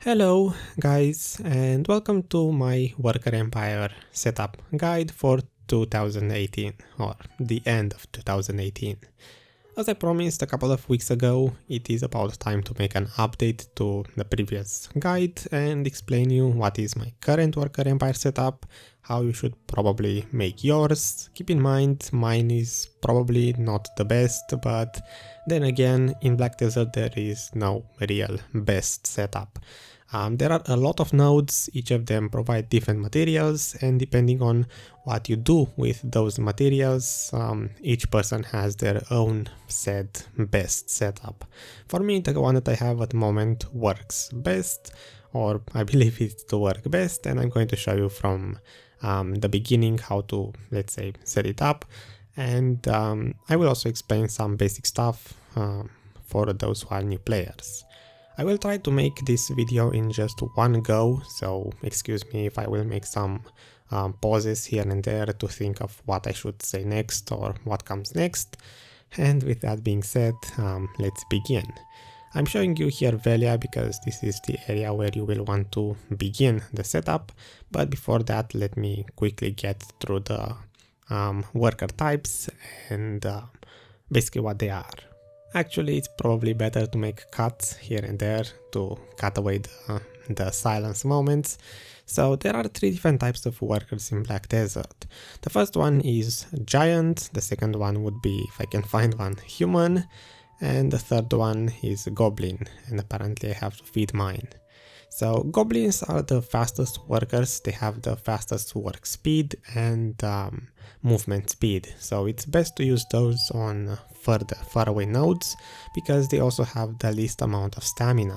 Hello guys, and welcome to my Worker Empire setup guide for 2018 or the end of 2018. As I promised a couple of weeks ago, it is about time to make an update to the previous guide and explain you what is my current Worker Empire setup, how you should probably make yours. Keep in mind, mine is probably not the best, but then again, in Black Desert there is no real best setup. There are a lot of nodes, each of them provide different materials, and depending on what you do with those materials, each person has their own set best setup. For me, the one that I have at the moment works best, or I believe it to work best, and I'm going to show you from the beginning how to, let's say, set it up, and I will also explain some basic stuff for those who are new players. I will try to make this video in just one go, so excuse me if I will make some pauses here and there to think of what I should say next or what comes next. And with that being said, let's begin. I'm showing you here Velia because this is the area where you will want to begin the setup, but before that let me quickly get through the worker types and basically what they are. Actually, it's probably better to make cuts here and there to cut away the silence moments. So there are three different types of workers in Black Desert. The first one is giant, the second one would be, if I can find one, human, and the third one is goblin, and apparently I have to feed mine. So goblins are the fastest workers, they have the fastest work speed and movement speed, so it's best to use those on far away nodes because they also have the least amount of stamina,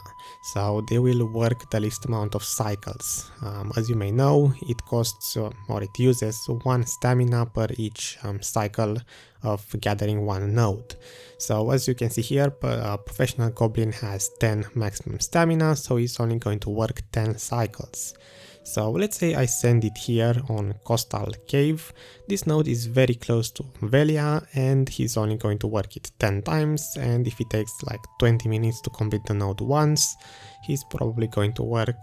so they will work the least amount of cycles. As you may know, it costs or it uses 1 stamina per each cycle of gathering one node. So as you can see here, a professional goblin has 10 maximum stamina, so he's only going to work 10 cycles. So let's say I send it here on Coastal Cave. This node is very close to Velia and he's only going to work it 10 times, and if it takes like 20 minutes to complete the node once, he's probably going to work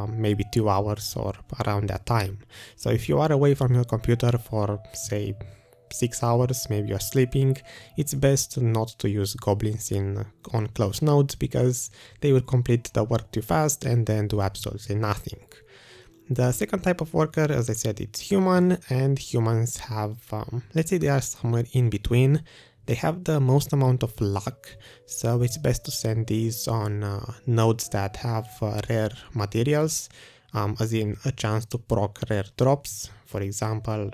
maybe 2 hours or around that time. So if you are away from your computer for say 6 hours, maybe you're sleeping, it's best not to use goblins on close nodes because they will complete the work too fast and then do absolutely nothing. The second type of worker, as I said, it's human, and humans have, let's say they are somewhere in between. They have the most amount of luck, so it's best to send these on nodes that have rare materials, as in a chance to proc rare drops. For example,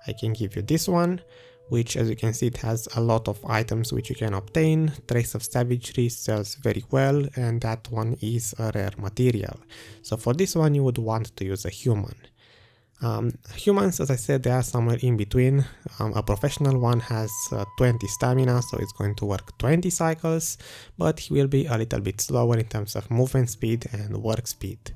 I can give you this one, which, as you can see, it has a lot of items which you can obtain. Trace of Savagery sells very well, and that one is a rare material. So for this one you would want to use a human. Humans, as I said, they are somewhere in between. A professional one has 20 stamina, so it's going to work 20 cycles, but he will be a little bit slower in terms of movement speed and work speed.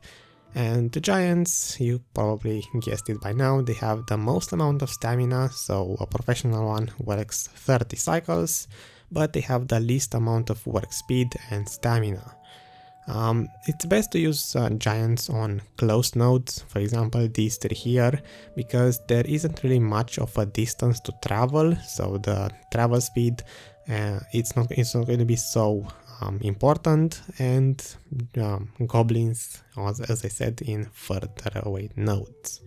And the giants, you probably guessed it by now, they have the most amount of stamina, so a professional one works 30 cycles, but they have the least amount of work speed and stamina. It's best to use giants on close nodes, for example these three here, because there isn't really much of a distance to travel, so the travel speed it's not going to be so important, and goblins, as I said, in further away nodes.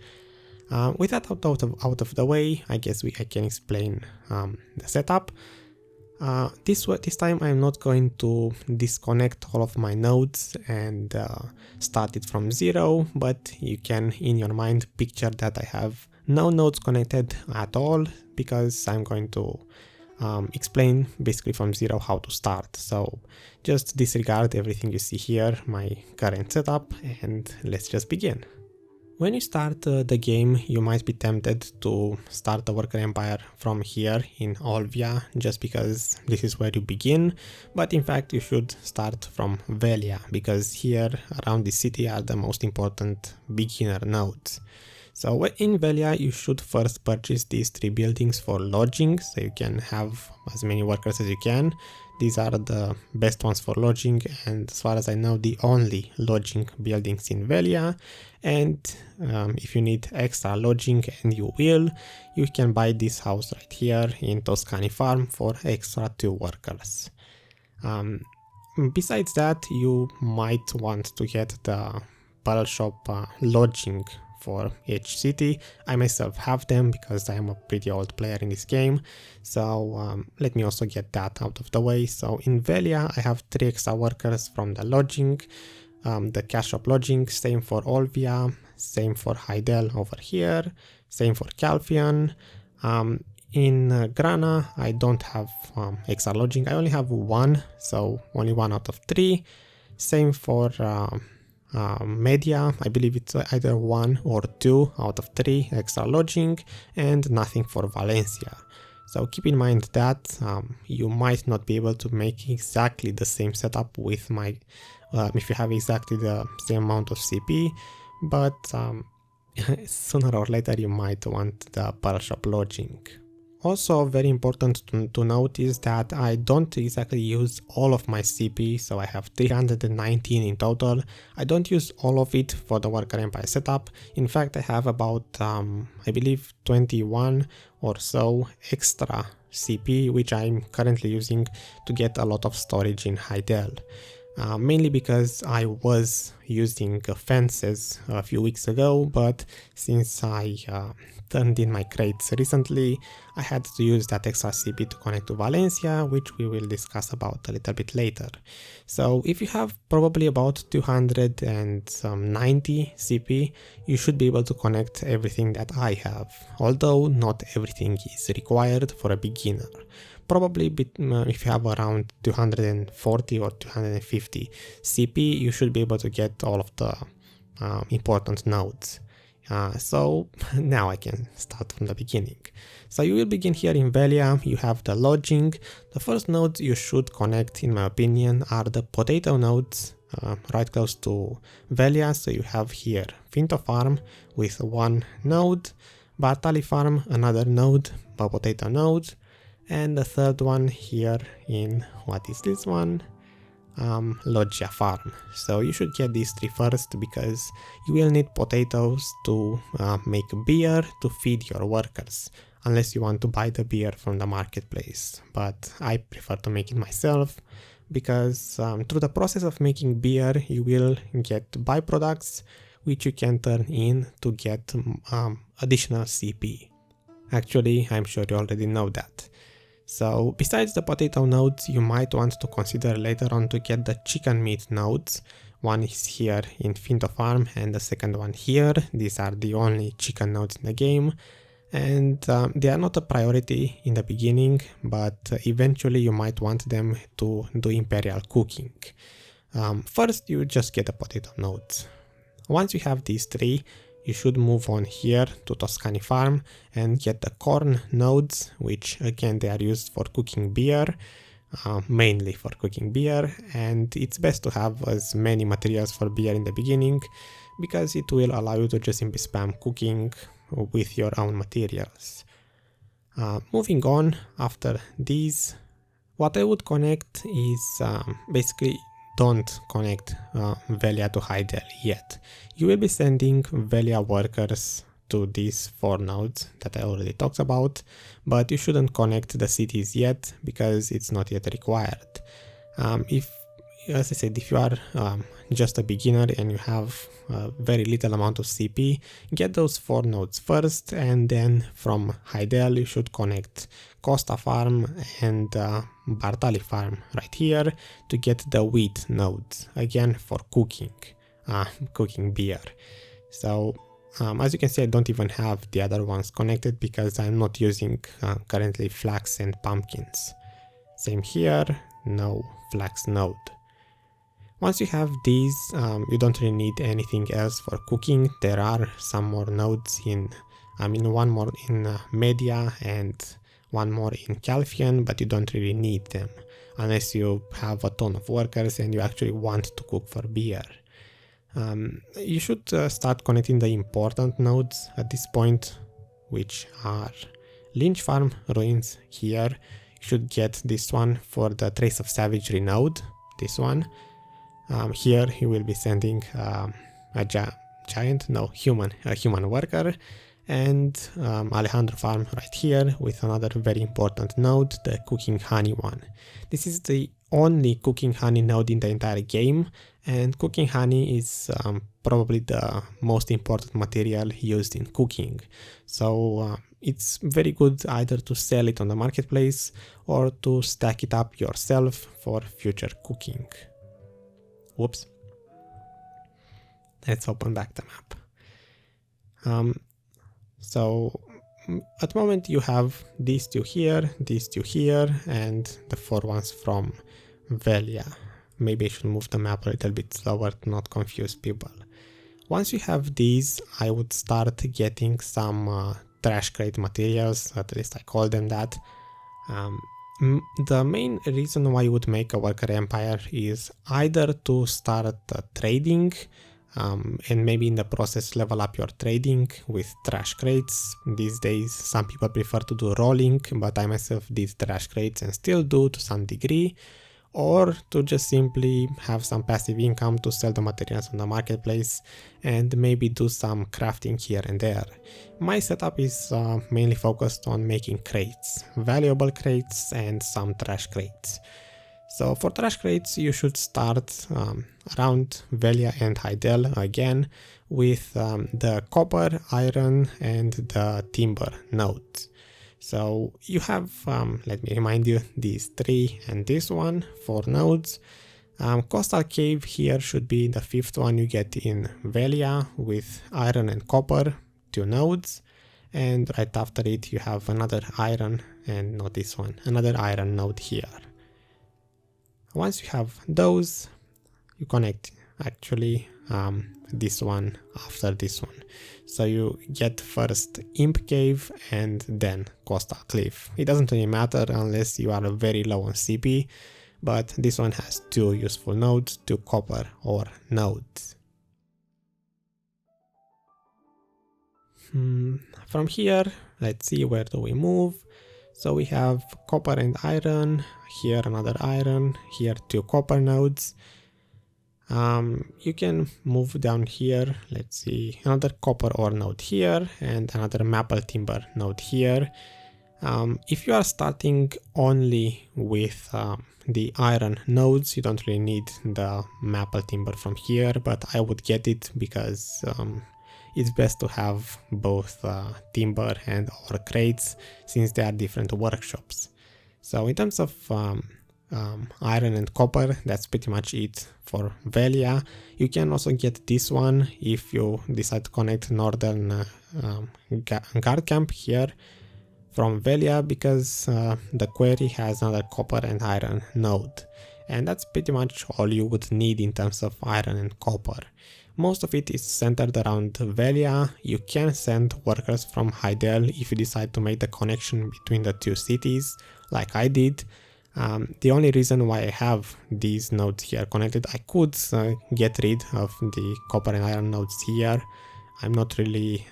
With that out of the way, I guess I can explain the setup. This time I'm not going to disconnect all of my nodes and start it from zero, but you can in your mind picture that I have no nodes connected at all because I'm going to explain basically from zero how to start. So just disregard everything you see here, my current setup, and let's just begin. When you start the game, you might be tempted to start the worker empire from here in Olvia, just because this is where you begin, but in fact you should start from Velia, because here around the city are the most important beginner nodes. So in Velia you should first purchase these 3 buildings for lodging, so you can have as many workers as you can. These are the best ones for lodging, and as far as I know, the only lodging buildings in Velia. And if you need extra lodging, and you will, you can buy this house right here in Tuscany farm for extra 2 workers. Besides that, you might want to get the pearl shop lodging for each city. I myself have them because I am a pretty old player in this game, so let me also get that out of the way. So in Velia I have 3 extra workers from the lodging, the cash shop lodging, same for Olvia, same for Heidel over here, same for Calpheon. In Grana I don't have extra lodging, I only have 1, so only 1 out of 3. Same for Mediah, I believe it's either 1 or 2 out of 3 extra lodging, and nothing for Valencia. So keep in mind that you might not be able to make exactly the same setup with my, if you have exactly the same amount of CP, but sooner or later you might want the pearl shop lodging. Also very important to note is that I don't exactly use all of my CP, so I have 319 in total. I don't use all of it for the Worker Empire setup. In fact, I have about, I believe 21 or so extra CP, which I'm currently using to get a lot of storage in Heidel. Mainly because I was using fences a few weeks ago, but since I turned in my crates recently, I had to use that extra CP to connect to Valencia, which we will discuss about a little bit later. So if you have probably about 290 CP, you should be able to connect everything that I have, although not everything is required for a beginner. Probably if you have around 240 or 250 CP, you should be able to get all of the important nodes. So now I can start from the beginning. So you will begin here in Velia, you have the lodging. The first nodes you should connect, in my opinion, are the potato nodes right close to Velia. So you have here Finto Farm with 1 node, Bartali Farm, another node, a potato node, and the third one here in, what is this one? Loggia Farm. So you should get these 3 first because you will need potatoes to make beer to feed your workers, unless you want to buy the beer from the marketplace. But I prefer to make it myself because through the process of making beer you will get byproducts which you can turn in to get additional CP. Actually, I'm sure you already know that. So besides the potato nodes, you might want to consider later on to get the chicken meat nodes. One is here in Finto Farm and the second one here. These are the only chicken nodes in the game, and they are not a priority in the beginning, but eventually you might want them to do Imperial cooking. First you just get the potato nodes. Once you have these 3, you should move on here to Tuscany Farm and get the corn nodes, which again they are used for cooking beer, mainly for cooking beer, and it's best to have as many materials for beer in the beginning because it will allow you to just simply spam cooking with your own materials. Moving on, after these, what I would connect is basically don't connect Velia to Heidel yet. You will be sending Velia workers to these 4 nodes that I already talked about, but you shouldn't connect the cities yet because it's not yet required. As I said, if you are just a beginner and you have a very little amount of CP, get those 4 nodes first, and then from Heidel you should connect Costa Farm and Bartali Farm right here to get the wheat nodes, again for cooking beer. So as you can see, I don't even have the other ones connected because I'm not using currently flax and pumpkins. Same here, no flax node. Once you have these, you don't really need anything else for cooking. There are some more nodes one more in Mediah and one more in Calpheon, but you don't really need them unless you have a ton of workers and you actually want to cook for beer. You should start connecting the important nodes at this point, which are Lynch Farm ruins here. you should get this one for the Trace of Savagery node, this one. Here you will be sending a human worker, and Alejandro farm right here with another very important node, the cooking honey one. This is the only cooking honey node in the entire game, and cooking honey is probably the most important material used in cooking. So it's very good either to sell it on the marketplace or to stack it up yourself for future cooking. Whoops. Let's open back the map. So at the moment you have these two here, and the 4 ones from Velia. Maybe I should move the map a little bit slower to not confuse people. Once you have these, I would start getting some trash crate materials, at least I call them that. The main reason why you would make a worker empire is either to start trading, and maybe in the process level up your trading with trash crates. These days some people prefer to do rolling, but I myself did trash crates and still do to some degree, or to just simply have some passive income to sell the materials on the marketplace and maybe do some crafting here and there. My setup is mainly focused on making crates, valuable crates and some trash crates. So for trash crates you should start around Velia and Heidel again with the copper, iron and the timber nodes. So you have, let me remind you, these 3 and this one, 4 nodes. Coastal Cave here should be the 5th one you get in Velia with iron and copper, 2 nodes. And right after it you have another iron, and not this one, another iron node here. Once you have those, you connect actually this one after this one. So you get first Imp Cave and then Coastal Cliff. It doesn't really matter unless you are very low on CP, but this one has 2 useful nodes, 2 copper ore nodes. From here, let's see, where do we move? So we have copper and iron, here another iron, here 2 copper nodes. You can move down here, let's see, another copper ore node here and another maple timber node here. If you are starting only with the iron nodes, you don't really need the maple timber from here, but I would get it because it's best to have both timber and ore crates since they are different workshops. So in terms of iron and copper, that's pretty much it for Velia. You can also get this one if you decide to connect northern guard camp here from Velia, because the quarry has another copper and iron node, and that's pretty much all you would need in terms of iron and copper. Most of it is centered around Velia. You can send workers from Heidel if you decide to make the connection between the 2 cities, like I did. The only reason why I have these nodes here connected, I could get rid of the copper and iron nodes here. I'm not really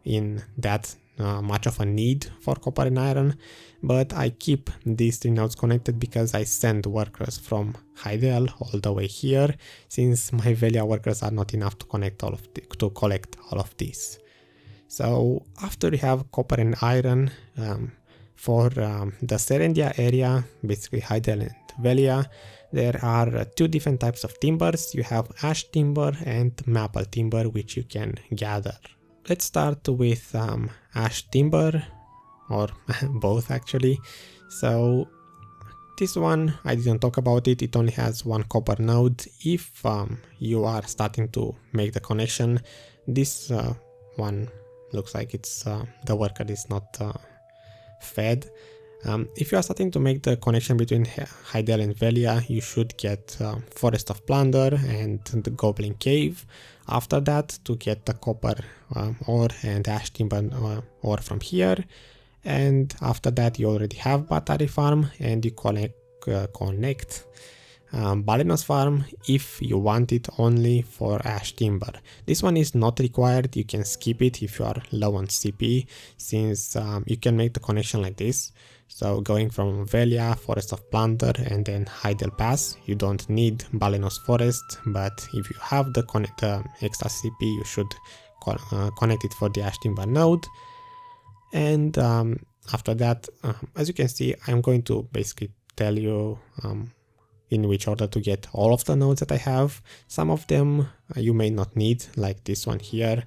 in that much of a need for copper and iron, but I keep these 3 nodes connected because I send workers from Heidel all the way here, since my Velia workers are not enough to collect all of these. So after we have copper and iron, for the Serendia area, basically Heidel and Velia, there are 2 different types of timbers. You have ash timber and maple timber, which you can gather. Let's start with ash timber, or both actually. So this one, I didn't talk about it, it only has 1 copper node. If you are starting to make the connection, this one looks like it's the worker is not fed. If you are starting to make the connection between Heidel and Velia, you should get Forest of Plunder and the Goblin Cave after that to get the copper ore and ash timber ore from here. And after that you already have Battery Farm, and you connect Balenos Farm if you want it only for ash timber. This one is not required, you can skip it if you are low on CP, since you can make the connection like this. So going from Velia, Forest of Plunder, and then Heidel Pass, you don't need Balenos Forest, but if you have the extra CP, you should connect it for the Ash Timber node. And after that, as you can see, I'm going to basically tell you in which order to get all of the nodes that I have. Some of them you may not need, like this one here.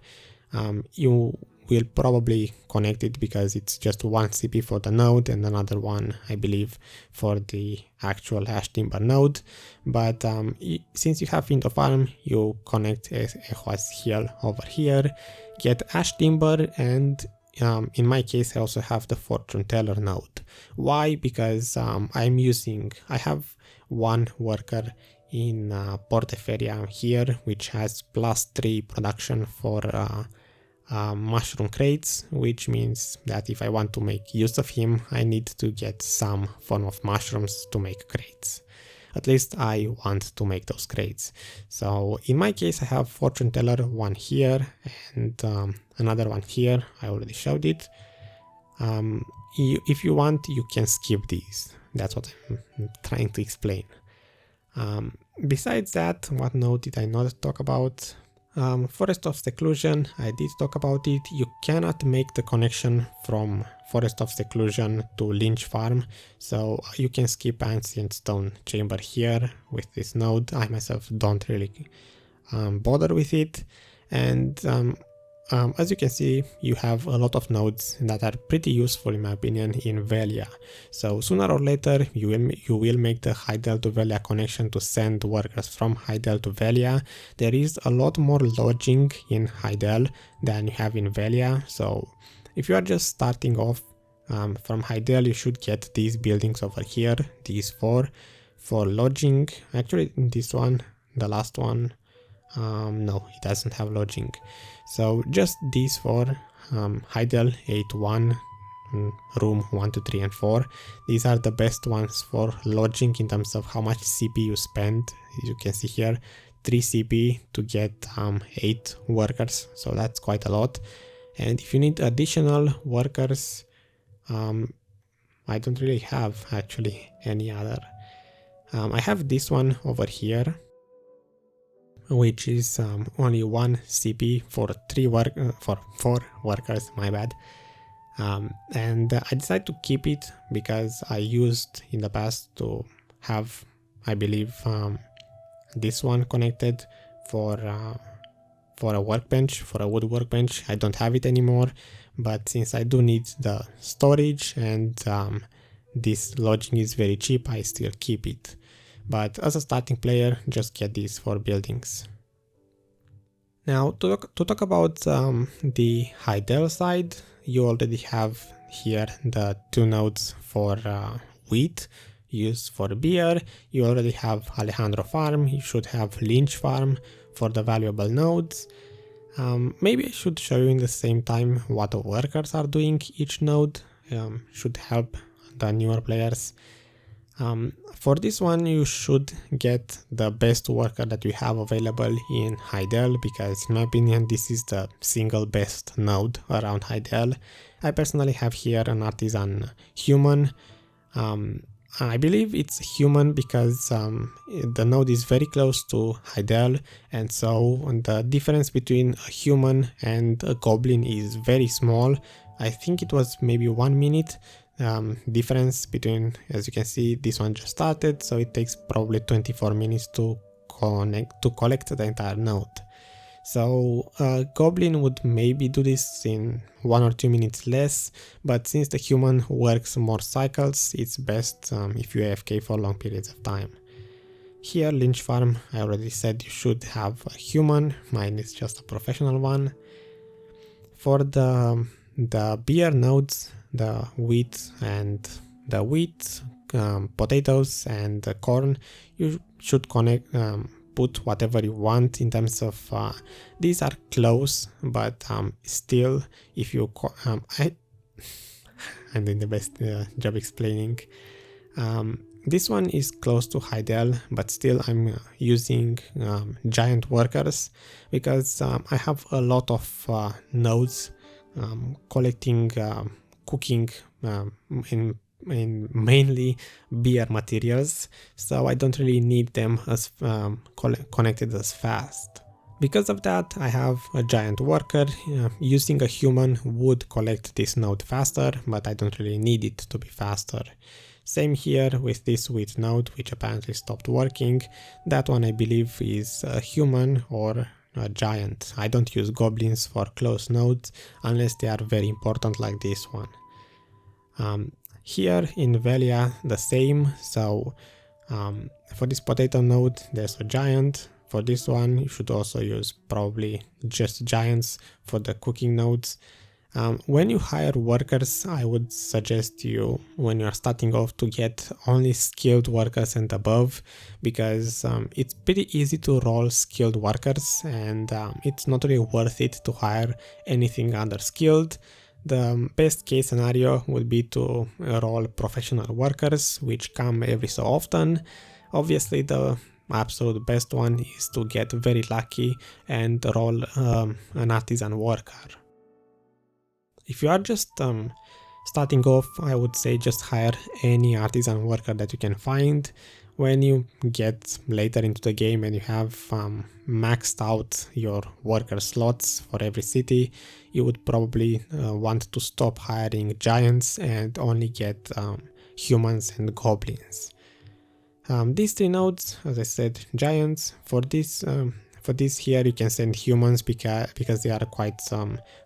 You will probably connect it because it's just one CP for the node and another one, I believe, for the actual Ash Timber node. But since you have Window Farm, you connect Ehuas Hill over here, get Ash Timber, and in my case I also have the Fortune Teller node. Why? Because I have one worker in Porteferia here, which has +3 production for mushroom crates, which means that if I want to make use of him, I need to get some form of mushrooms to make crates. At least I want to make those crates. So in my case, I have Fortune Teller, one here and another one here. I already showed it. If you want, you can skip these. That's what I'm trying to explain. Besides that, what node did I not talk about? Forest of Seclusion, I did talk about it. You cannot make the connection from Forest of Seclusion to Lynch Farm, so you can skip Ancient Stone Chamber here with this node. I myself don't really bother with it, and as you can see, you have a lot of nodes that are pretty useful in my opinion in Velia. So sooner or later you will make the Heidel to Velia connection to send workers from Heidel to Velia. There is a lot more lodging in Heidel than you have in Velia. So if you are just starting off from Heidel, you should get these buildings over here, these four, for lodging. Actually this one, the last one, no, it doesn't have lodging. So just these four, Heidel 8-1, room 1, 2, 3 and 4. These are the best ones for lodging in terms of how much CP you spend. As you can see here, 3 CP to get 8 workers, so that's quite a lot. And if you need additional workers, I don't really have actually any other. I have this one over here, which is only 1 CP for 4 workers, my bad. And I decided to keep it because I used in the past to have, I believe, this one connected for a workbench, for a wood workbench. I don't have it anymore, but since I do need the storage and this lodging is very cheap, I still keep it. But as a starting player, just get these 4 buildings. Now to talk about the Heidel side, you already have here the 2 nodes for wheat used for beer. You already have Alejandro Farm. You should have Lynch Farm for the valuable nodes. Maybe I should show you in the same time what the workers are doing each node. Should help the newer players. For this one, you should get the best worker that you have available in Heidel, because in my opinion this is the single best node around Heidel. I personally have here an artisan human. I believe it's human because the node is very close to Heidel, and so the difference between a human and a goblin is very small. I think it was maybe 1 minute difference between, as you can see, this one just started, so it takes probably 24 minutes to collect the entire node. So a goblin would maybe do this in 1 or 2 minutes less, but since the human works more cycles, it's best if you AFK for long periods of time. Here, Lynch Farm, I already said you should have a human. Mine is just a professional one. For the beer nodes, the wheat, potatoes and the corn, you should put whatever you want in terms of these are close, but still, if you I'm doing the best job explaining. This one is close to Heidel, but still I'm using giant workers because I have a lot of nodes collecting cooking mainly beer materials, so I don't really need them as connected as fast. Because of that, I have a giant worker. Using a human would collect this node faster, but I don't really need it to be faster. Same here with this wheat node, which apparently stopped working. That one I believe is a human or a giant. I don't use goblins for close nodes unless they are very important like this one. Here in Velia the same, so for this potato node there's a giant. For this one you should also use probably just giants for the cooking nodes. When you hire workers, I would suggest you, when you are starting off, to get only skilled workers and above, because it's pretty easy to roll skilled workers, and it's not really worth it to hire anything under skilled. The best case scenario would be to roll professional workers, which come every so often. Obviously the absolute best one is to get very lucky and roll an artisan worker. If you are just starting off, I would say just hire any artisan worker that you can find. When you get later into the game and you have maxed out your worker slots for every city, you would probably want to stop hiring giants and only get humans and goblins. These three nodes, as I said, giants. For this here you can send humans because they are quite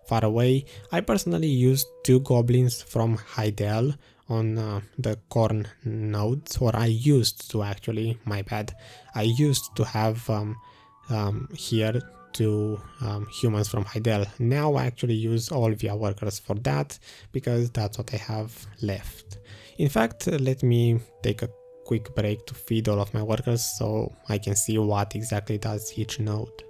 far away. I personally used 2 goblins from Heidel on the corn nodes, or I used to actually, my bad. I used to have here 2 humans from Heidel. Now I actually use all via workers for that because that's what I have left. In fact, let me take a quick break to feed all of my workers so I can see what exactly does each node.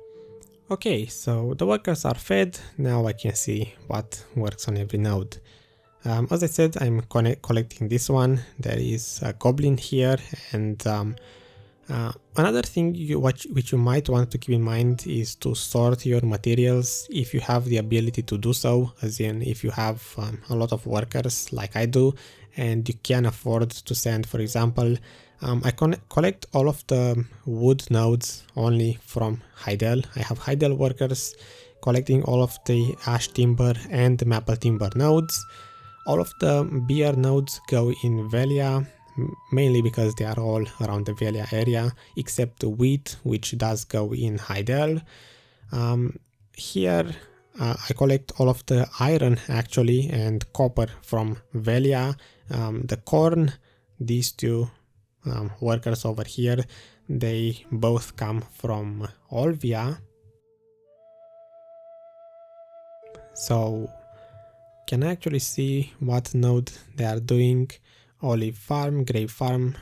Okay, so the workers are fed. Now I can see what works on every node. As I said, I'm collecting this one. There is a goblin here, and another thing which you might want to keep in mind is to sort your materials if you have the ability to do so, as in if you have a lot of workers like I do and you can afford to send, for example, I collect all of the wood nodes only from Heidel. I have Heidel workers collecting all of the ash timber and the maple timber nodes. All of the beer nodes go in Velia, mainly because they are all around the Velia area, except the wheat, which does go in Heidel. Here I collect all of the iron actually and copper from Velia. The corn, these 2 workers over here, they both come from Olvia. So can actually see what node they are doing. Olive farm, grape farm,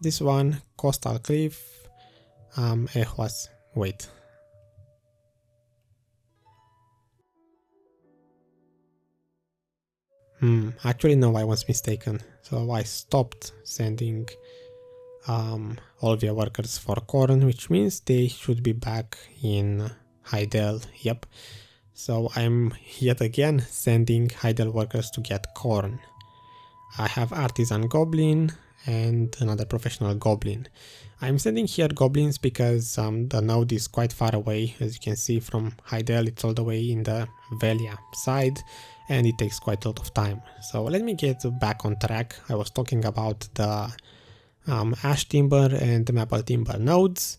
this one, coastal cliff, wait. Actually no, I was mistaken. So I stopped sending Olvia workers for corn, which means they should be back in Heidel, yep. So I'm yet again sending Heidel workers to get corn. I have artisan goblin and another professional goblin. I'm sending here goblins because the node is quite far away. As you can see from Heidel, it's all the way in the Velia side and it takes quite a lot of time. So let me get back on track. I was talking about the ash timber and the maple timber nodes.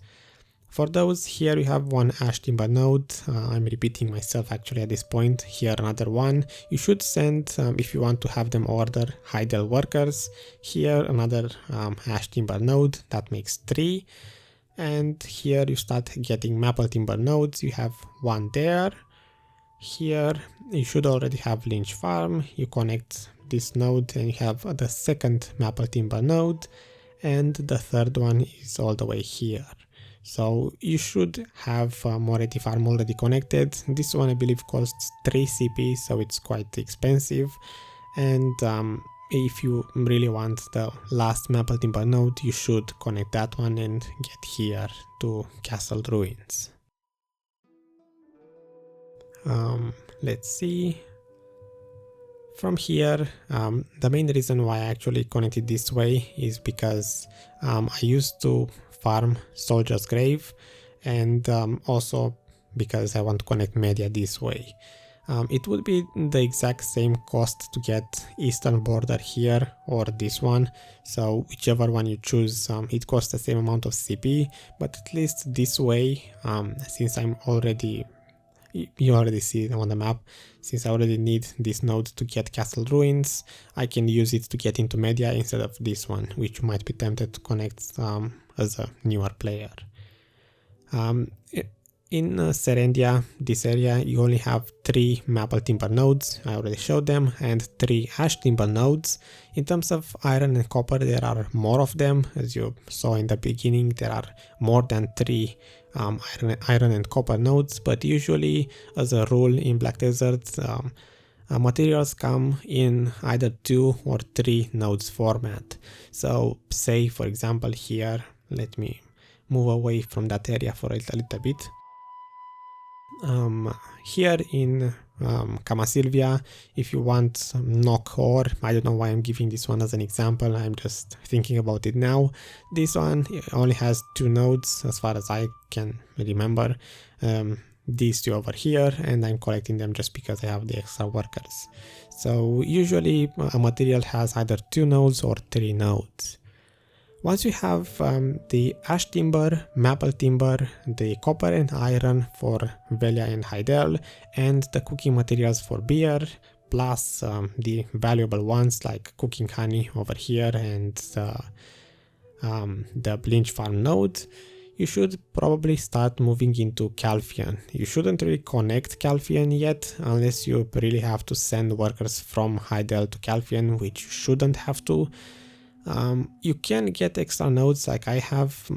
For those, here you have one ash timber node. I'm repeating myself actually at this point. Here another one. You should send, if you want to have them order, Heidel workers. Here another ash timber node. That makes 3. And here you start getting maple timber nodes. You have 1 there. Here you should already have lynch farm. You connect this node and you have the second maple timber node. And the third one is all the way here. So you should have Moretti farm already connected. This one I believe costs 3 CP, so it's quite expensive. And if you really want the last maple timber node, you should connect that one and get here to Castle Ruins. Let's see. From here, the main reason why I actually connected this way is because I used to farm Soldier's Grave, and also because I want to connect Mediah this way. It would be the exact same cost to get eastern border here or this one, so whichever one you choose, it costs the same amount of CP, but at least this way, since I'm already, you already see it on the map, since I already need this node to get Castle Ruins, I can use it to get into Mediah instead of this one, which you might be tempted to connect as a newer player. In Serendia, this area, you only have 3 maple timber nodes, I already showed them, and 3 ash timber nodes. In terms of iron and copper, there are more of them. As you saw in the beginning, there are more than 3 iron and copper nodes, but usually, as a rule in Black Desert, materials come in either 2 or 3 nodes format. So say, for example, here, let me move away from that area for a little bit. Here in Kamasylvia, if you want knock ore, I don't know why I'm giving this one as an example, I'm just thinking about it now. This one only has 2 nodes as far as I can remember, these 2 over here, and I'm collecting them just because I have the extra workers. So usually a material has either 2 nodes or 3 nodes. Once you have the ash timber, maple timber, the copper and iron for Velia and Heidel, and the cooking materials for beer, plus the valuable ones like cooking honey over here and the Blinch farm node, you should probably start moving into Calpheon. You shouldn't really connect Calpheon yet unless you really have to send workers from Heidel to Calpheon, which you shouldn't have to. You can get extra nodes like I have.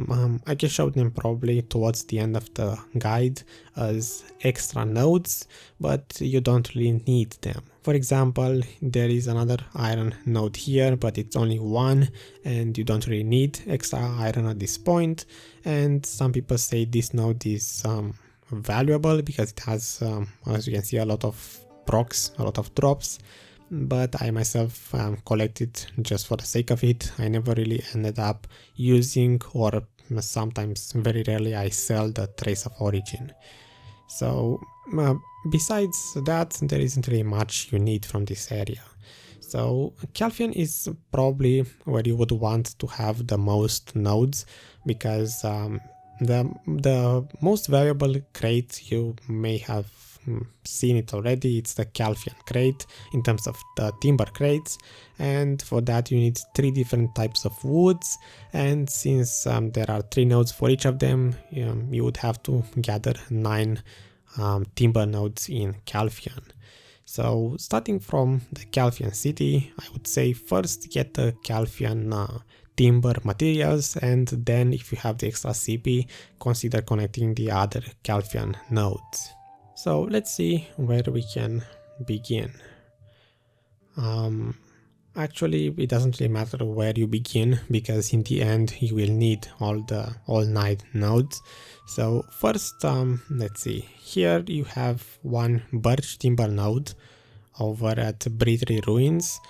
I can show them probably towards the end of the guide as extra nodes, but you don't really need them. For example, there is another iron node here, but it's only 1 and you don't really need extra iron at this point. And some people say this node is valuable because it has, as you can see, a lot of procs, a lot of drops. But I myself collect it just for the sake of it. I never really ended up using, or sometimes very rarely I sell the trace of origin. So besides that, there isn't really much you need from this area. So Calpheon is probably where you would want to have the most nodes, because the most valuable crate, you may have seen it already, it's the Calpheon crate in terms of the timber crates, and for that you need 3 different types of woods, and since there are 3 nodes for each of them, you would have to gather 9 timber nodes in Calpheon. So starting from the Calpheon city, I would say first get the Calpheon timber materials, and then if you have the extra CP, consider connecting the other Calpheon nodes. So let's see where we can begin. Actually, it doesn't really matter where you begin, because in the end you will need all 9 nodes. So first, let's see, here you have 1 birch timber node over at Britry Ruins.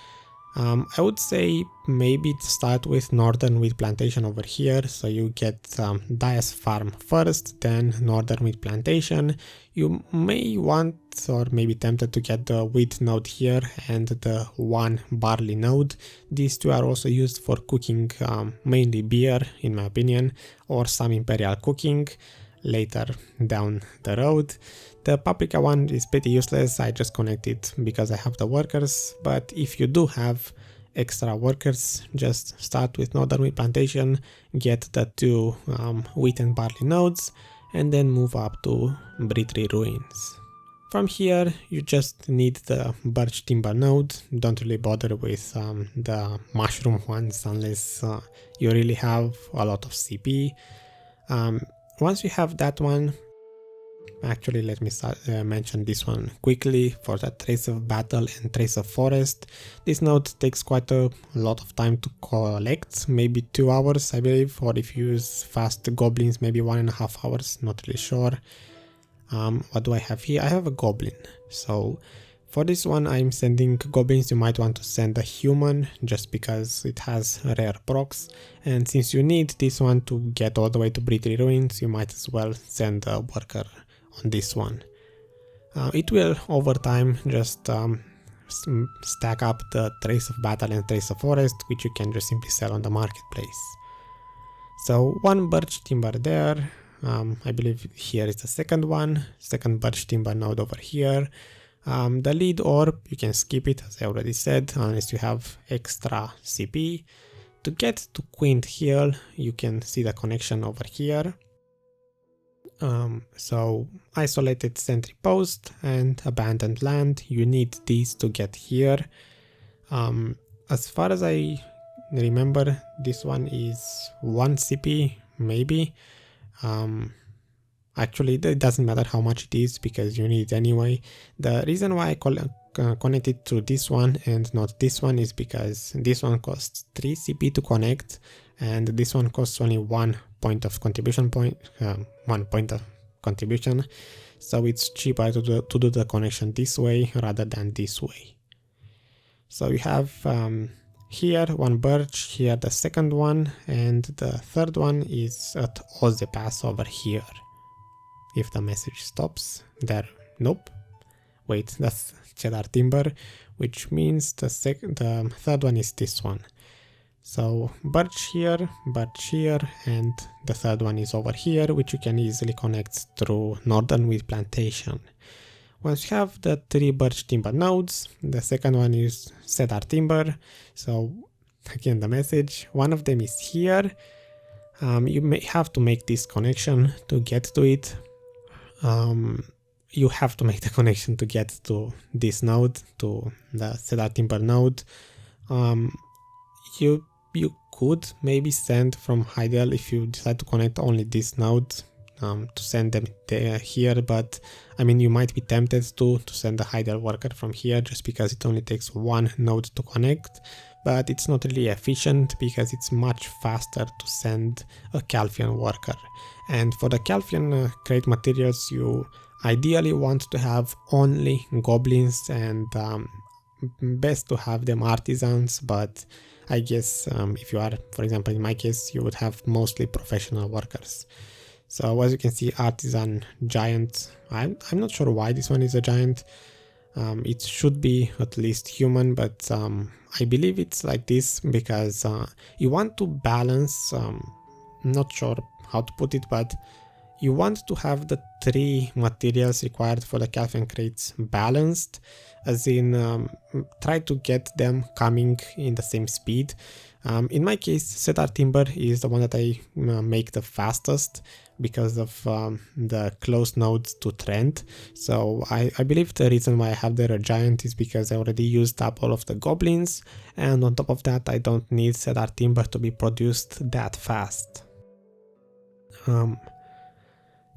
I would say maybe start with Northern Wheat Plantation over here, so you get Dias Farm first, then Northern Wheat Plantation. You may want, or maybe tempted to get the wheat node here and the 1 barley node. These 2 are also used for cooking mainly beer, in my opinion, or some imperial cooking later down the road. The paprika one is pretty useless, I just connect it because I have the workers, but if you do have extra workers, just start with Northern Wheat Plantation, get the 2 wheat and barley nodes, and then move up to Britry Ruins. From here, you just need the birch timber node. Don't really bother with the mushroom ones unless you really have a lot of CP. Once you have that one, actually let me mention this one quickly for the Trace of Battle and Trace of Forest. This node takes quite a lot of time to collect, maybe 2 hours I believe, or if you use fast goblins maybe 1.5 hours, not really sure. What do I have here? I have a goblin. So For this one I'm sending goblins. You might want to send a human just because it has rare procs, and since you need this one to get all the way to Britry Ruins, you might as well send a worker on this one. It will over time just stack up the Trace of Battle and Trace of Forest, which you can just simply sell on the marketplace. So one birch timber there. I believe here is the second one, second birch timber node over here. The lead orb, you can skip it as I already said, unless you have extra CP. To get to Quint Hill, you can see the connection over here. So isolated sentry post and abandoned land, you need these to get here. As far as I remember, this one is 1 CP maybe. Actually it doesn't matter how much it is because you need it anyway. The reason why I connected to this one and not this one is because this one costs 3 CP to connect and this one costs only 1 point of contribution so it's cheaper to do the connection this way rather than this way. So you have here one birch, here the second one, and the third one is at Oze Pass over here. If the message stops there, nope, wait, that's cheddar timber, which means the third one is this one. So birch here, and the third one is over here, which you can easily connect through Northern Wheat Plantation. Once you have the 3 birch timber nodes, the second one is cedar timber. So again the message, one of them is here. You may have to make this connection to get to it. You have to make the connection to get to this node, to the cedar timber node. You could maybe send from Heidel if you decide to connect only this node to send them there, here, but I mean you might be tempted to send the Heidel worker from here just because it only takes 1 node to connect, but it's not really efficient because it's much faster to send a Calpheon worker. And for the Calpheon crate materials, you ideally want to have only goblins and best to have them artisans, but I guess if you are, for example in my case, you would have mostly professional workers. So as you can see, artisan giant, I'm not sure why this one is a giant. It should be at least human, but I believe it's like this because you want to balance, not sure how to put it, but you want to have the 3 materials required for the Calpheon crates balanced, as in try to get them coming in the same speed. In my case, cedar timber is the one that I make the fastest because of the close nodes to Trent. So I believe the reason why I have the giant is because I already used up all of the goblins, and on top of that I don't need cedar timber to be produced that fast.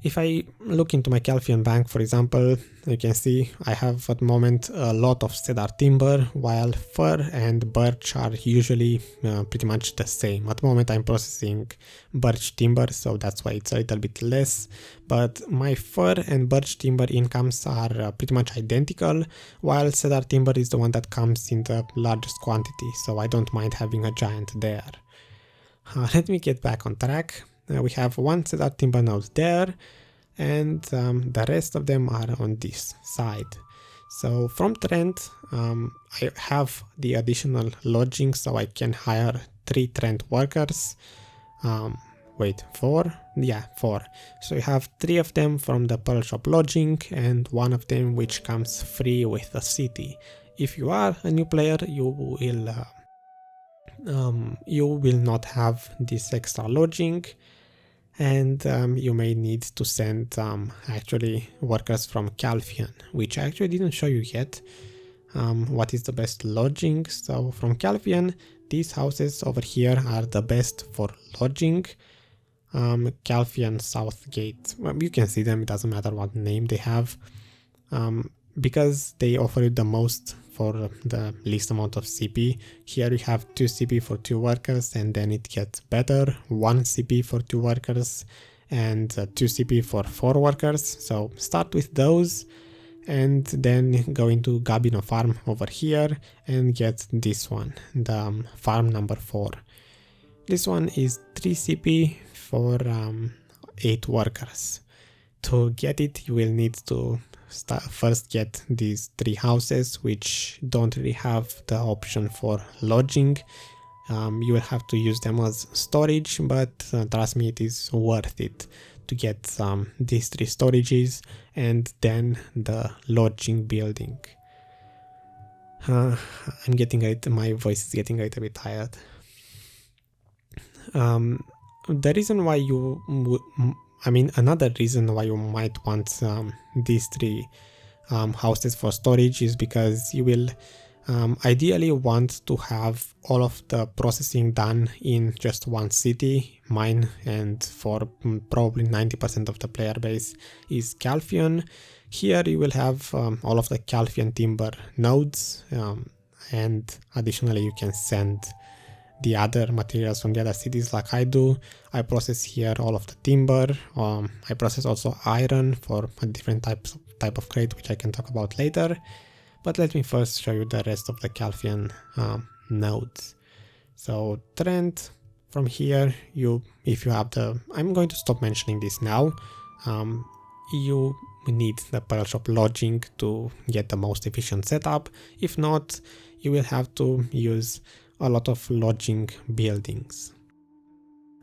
If I look into my Calpheon bank, for example, you can see I have at the moment a lot of cedar timber, while fir and birch are usually pretty much the same. At the moment I'm processing birch timber, so that's why it's a little bit less, but my fir and birch timber incomes are pretty much identical, while cedar timber is the one that comes in the largest quantity, so I don't mind having a giant there. Let me get back on track. We have 1 cedar timber node there, and the rest of them are on this side. So from Trent, I have the additional lodging, so I can hire 3 Trent workers. Wait, 4? Yeah, 4. So you have 3 of them from the Pearl Shop lodging, and 1 of them which comes free with the city. If you are a new player, you will not have this extra lodging, and you may need to send actually workers from Calpheon, which I actually didn't show you yet. What is the best lodging? So from Calpheon, these houses over here are the best for lodging. Calpheon Southgate, well, you can see them, it doesn't matter what name they have, because they offer you the most for the least amount of CP. Here you have 2 CP for 2 workers, and then it gets better, 1 CP for 2 workers and 2 CP for 4 workers. So start with those, and then go into Gabino farm over here and get this one, the farm number 4. This one is 3 CP for 8 workers. To get it, you will need to first get these 3 houses, which don't really have the option for lodging. You will have to use them as storage, but trust me, it is worth it to get these 3 storages and then the lodging building. I'm getting my voice is getting a little bit tired. The reason why another reason why you might want these 3 houses for storage is because you will ideally want to have all of the processing done in just one city. Mine, and for probably 90% of the player base, is Calpheon. Here you will have all of the Calpheon timber nodes, and additionally you can send the other materials from the other cities like I do. I process here all of the timber. I process also iron for a different type of crate, which I can talk about later. But let me first show you the rest of the Calpheon nodes. So Trent, from here, if you have I'm going to stop mentioning this now. You need the Pearl Shop lodging to get the most efficient setup. If not, you will have to use a lot of lodging buildings.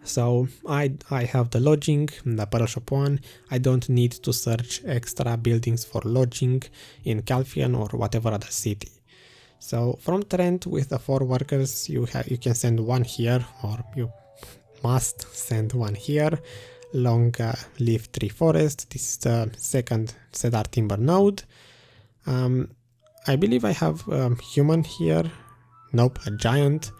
So I have the lodging, the Pearl Shop one. I don't need to search extra buildings for lodging in Calpheon or whatever other city. So from Trent, with the 4 workers, you can send one here, or you must send one here. Long Leaf Tree Forest. This is the second cedar timber node. I believe I have human here. Nope, a giant.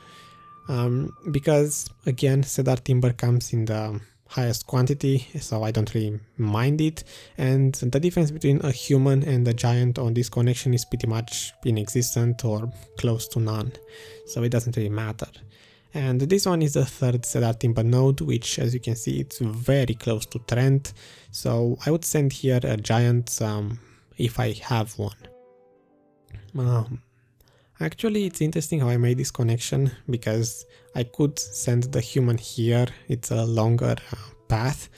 Because again, cedar timber comes in the highest quantity, so I don't really mind it. And the difference between a human and a giant on this connection is pretty much inexistent or close to none, so it doesn't really matter. And this one is the 3rd cedar timber node, which, as you can see, it's very close to Trent, so I would send here a giant if I have one. Actually, it's interesting how I made this connection, because I could send the human here. It's a longer path,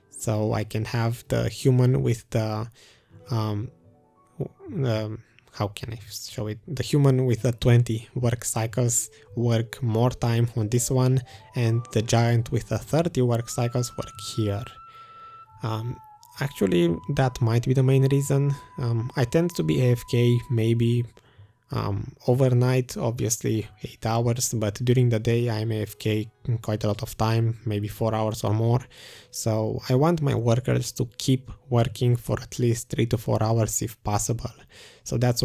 so I can have the human with the how can I show it? The human with the 20 work cycles work more time on this one, and the giant with the 30 work cycles work here. Actually, that might be the main reason. I tend to be AFK maybe overnight, obviously 8 hours, but during the day I'm AFK quite a lot of time, maybe 4 hours or more. So I want my workers to keep working for at least 3 to 4 hours if possible. So that's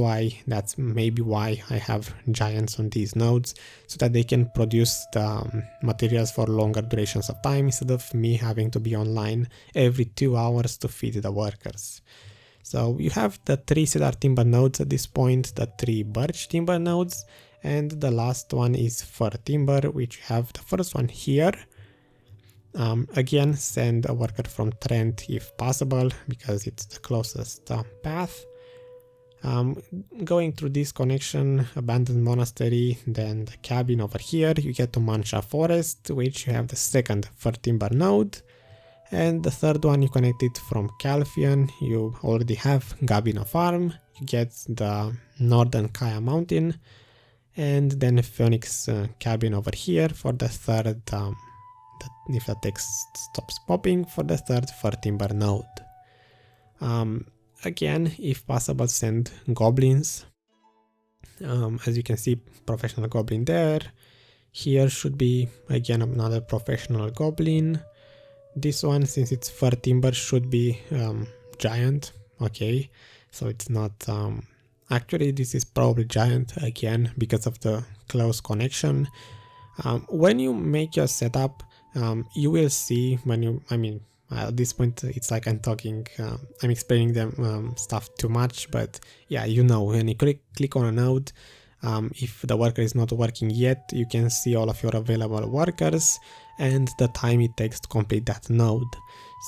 maybe why I have giants on these nodes, so that they can produce the materials for longer durations of time, instead of me having to be online every 2 hours to feed the workers. So you have the 3 cedar timber nodes at this point, the 3 birch timber nodes, and the last one is fir timber, which you have the first one here. Again, send a worker from Trent if possible, because it's the closest path. Going through this connection, abandoned monastery, then the cabin over here, you get to Mancha Forest, which you have the 2nd fir timber node. And the 3rd one, you connect it from Calpheon. You already have Gabino Farm, you get the Northern Kaya Mountain, and then Phoenix Cabin over here for the 3rd, if the text stops popping, for the 3rd fir timber node. Again, if possible, send goblins. As you can see, professional goblin there. Here should be again another professional goblin. This one, since it's fir timber, should be giant. Okay, so it's not actually, this is probably giant again because of the close connection. When you make your setup, you will see at this point it's like I'm talking, I'm explaining them stuff too much, but yeah, when you click on a node, if the worker is not working yet, you can see all of your available workers and the time it takes to complete that node.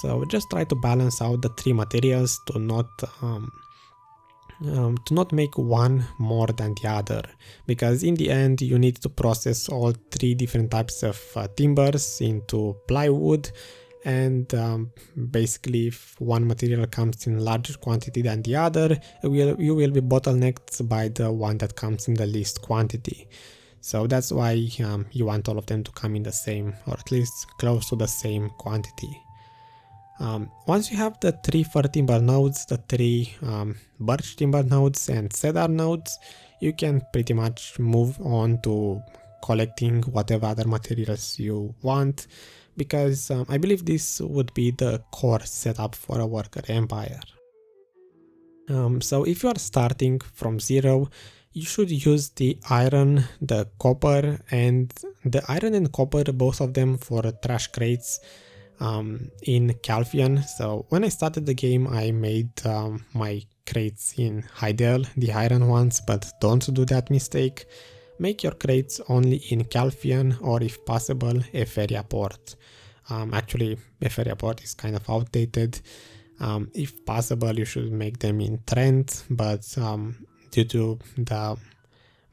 So just try to balance out the 3 materials to not to not make one more than the other, because in the end you need to process all three different types of timbers into plywood, and basically if one material comes in larger quantity than the other, you will be bottlenecked by the one that comes in the least quantity. So that's why you want all of them to come in the same, or at least close to the same quantity. Once you have the 3 fir timber nodes, the 3 birch timber nodes and cedar nodes, you can pretty much move on to collecting whatever other materials you want, because I believe this would be the core setup for a worker empire. So if you are starting from zero, you should use the iron, the copper, and the iron and copper, both of them for trash crates in Calpheon. So when I started the game, I made my crates in Heidel, the iron ones, but don't do that mistake. Make your crates only in Calpheon, or if possible, Velia port. Actually, Velia port is kind of outdated. If possible, you should make them in Trent, but due to the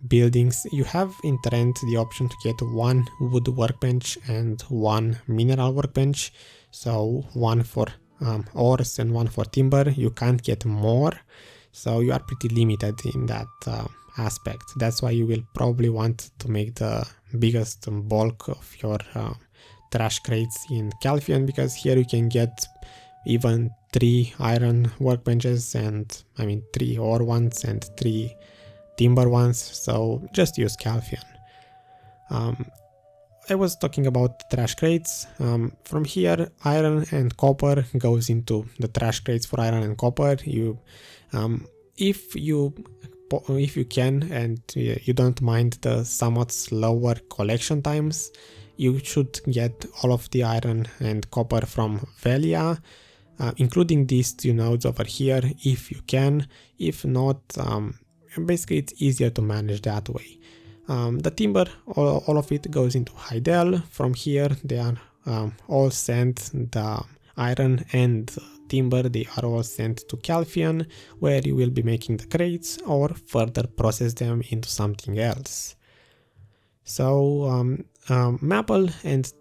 buildings you have in Trent, the option to get 1 wood workbench and 1 mineral workbench, so 1 for ores and 1 for timber. You can't get more, so you are pretty limited in that aspect. That's why you will probably want to make the biggest bulk of your trash crates in Calpheon, because here you can get even 3 iron workbenches, and 3 ore ones and 3 timber ones, so just use Calpheon. I was talking about trash crates. From here, iron and copper goes into the trash crates for iron and copper. If you can and you don't mind the somewhat slower collection times, you should get all of the iron and copper from Velia, including these 2 nodes over here if you can. If not, basically it's easier to manage that way. The timber, all of it goes into Heidel. From here they are all sent, the iron and timber, they are all sent to Calpheon, where you will be making the crates or further process them into something else. So maple and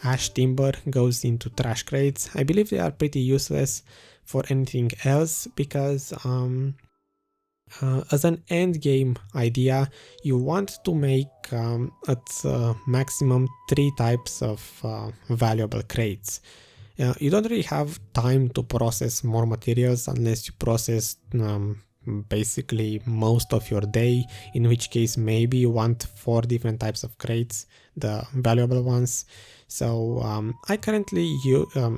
ash timber goes into trash crates. I believe they are pretty useless for anything else, because as an end game idea, you want to make at maximum 3 types of valuable crates. You don't really have time to process more materials unless you process basically most of your day, in which case maybe you want 4 different types of crates, the valuable ones. So I currently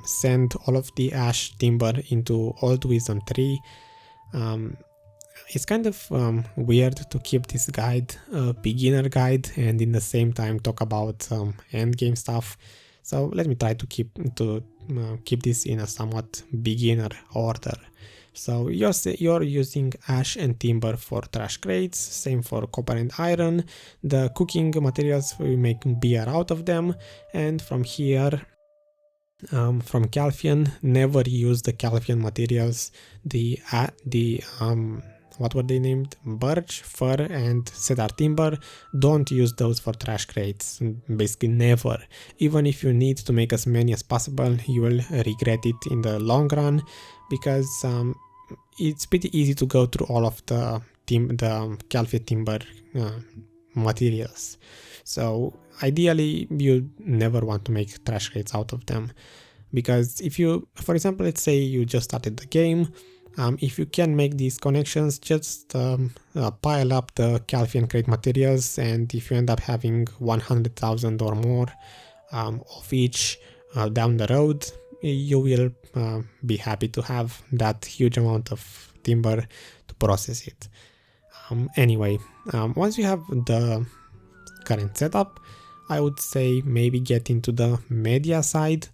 send all of the ash timber into Old Wisdom 3. It's kind of weird to keep this guide a beginner guide and in the same time talk about endgame stuff. So let me try to keep this in a somewhat beginner order. So you're using ash and timber for trash crates, same for copper and iron. The cooking materials, we make beer out of them, and from here, from Calpheon, never use the Calpheon materials. What were they named? Birch, fir, and cedar timber. Don't use those for trash crates. Basically never. Even if you need to make as many as possible, you will regret it in the long run, because it's pretty easy to go through all of the Calpheon timber materials. So ideally, you never want to make trash crates out of them, because if you, for example, let's say you just started the game, if you can make these connections, just pile up the Calpheon crate materials, and if you end up having 100,000 or more of each down the road, you will be happy to have that huge amount of timber to process it. Anyway, once you have the current setup, I would say maybe get into the Mediah side,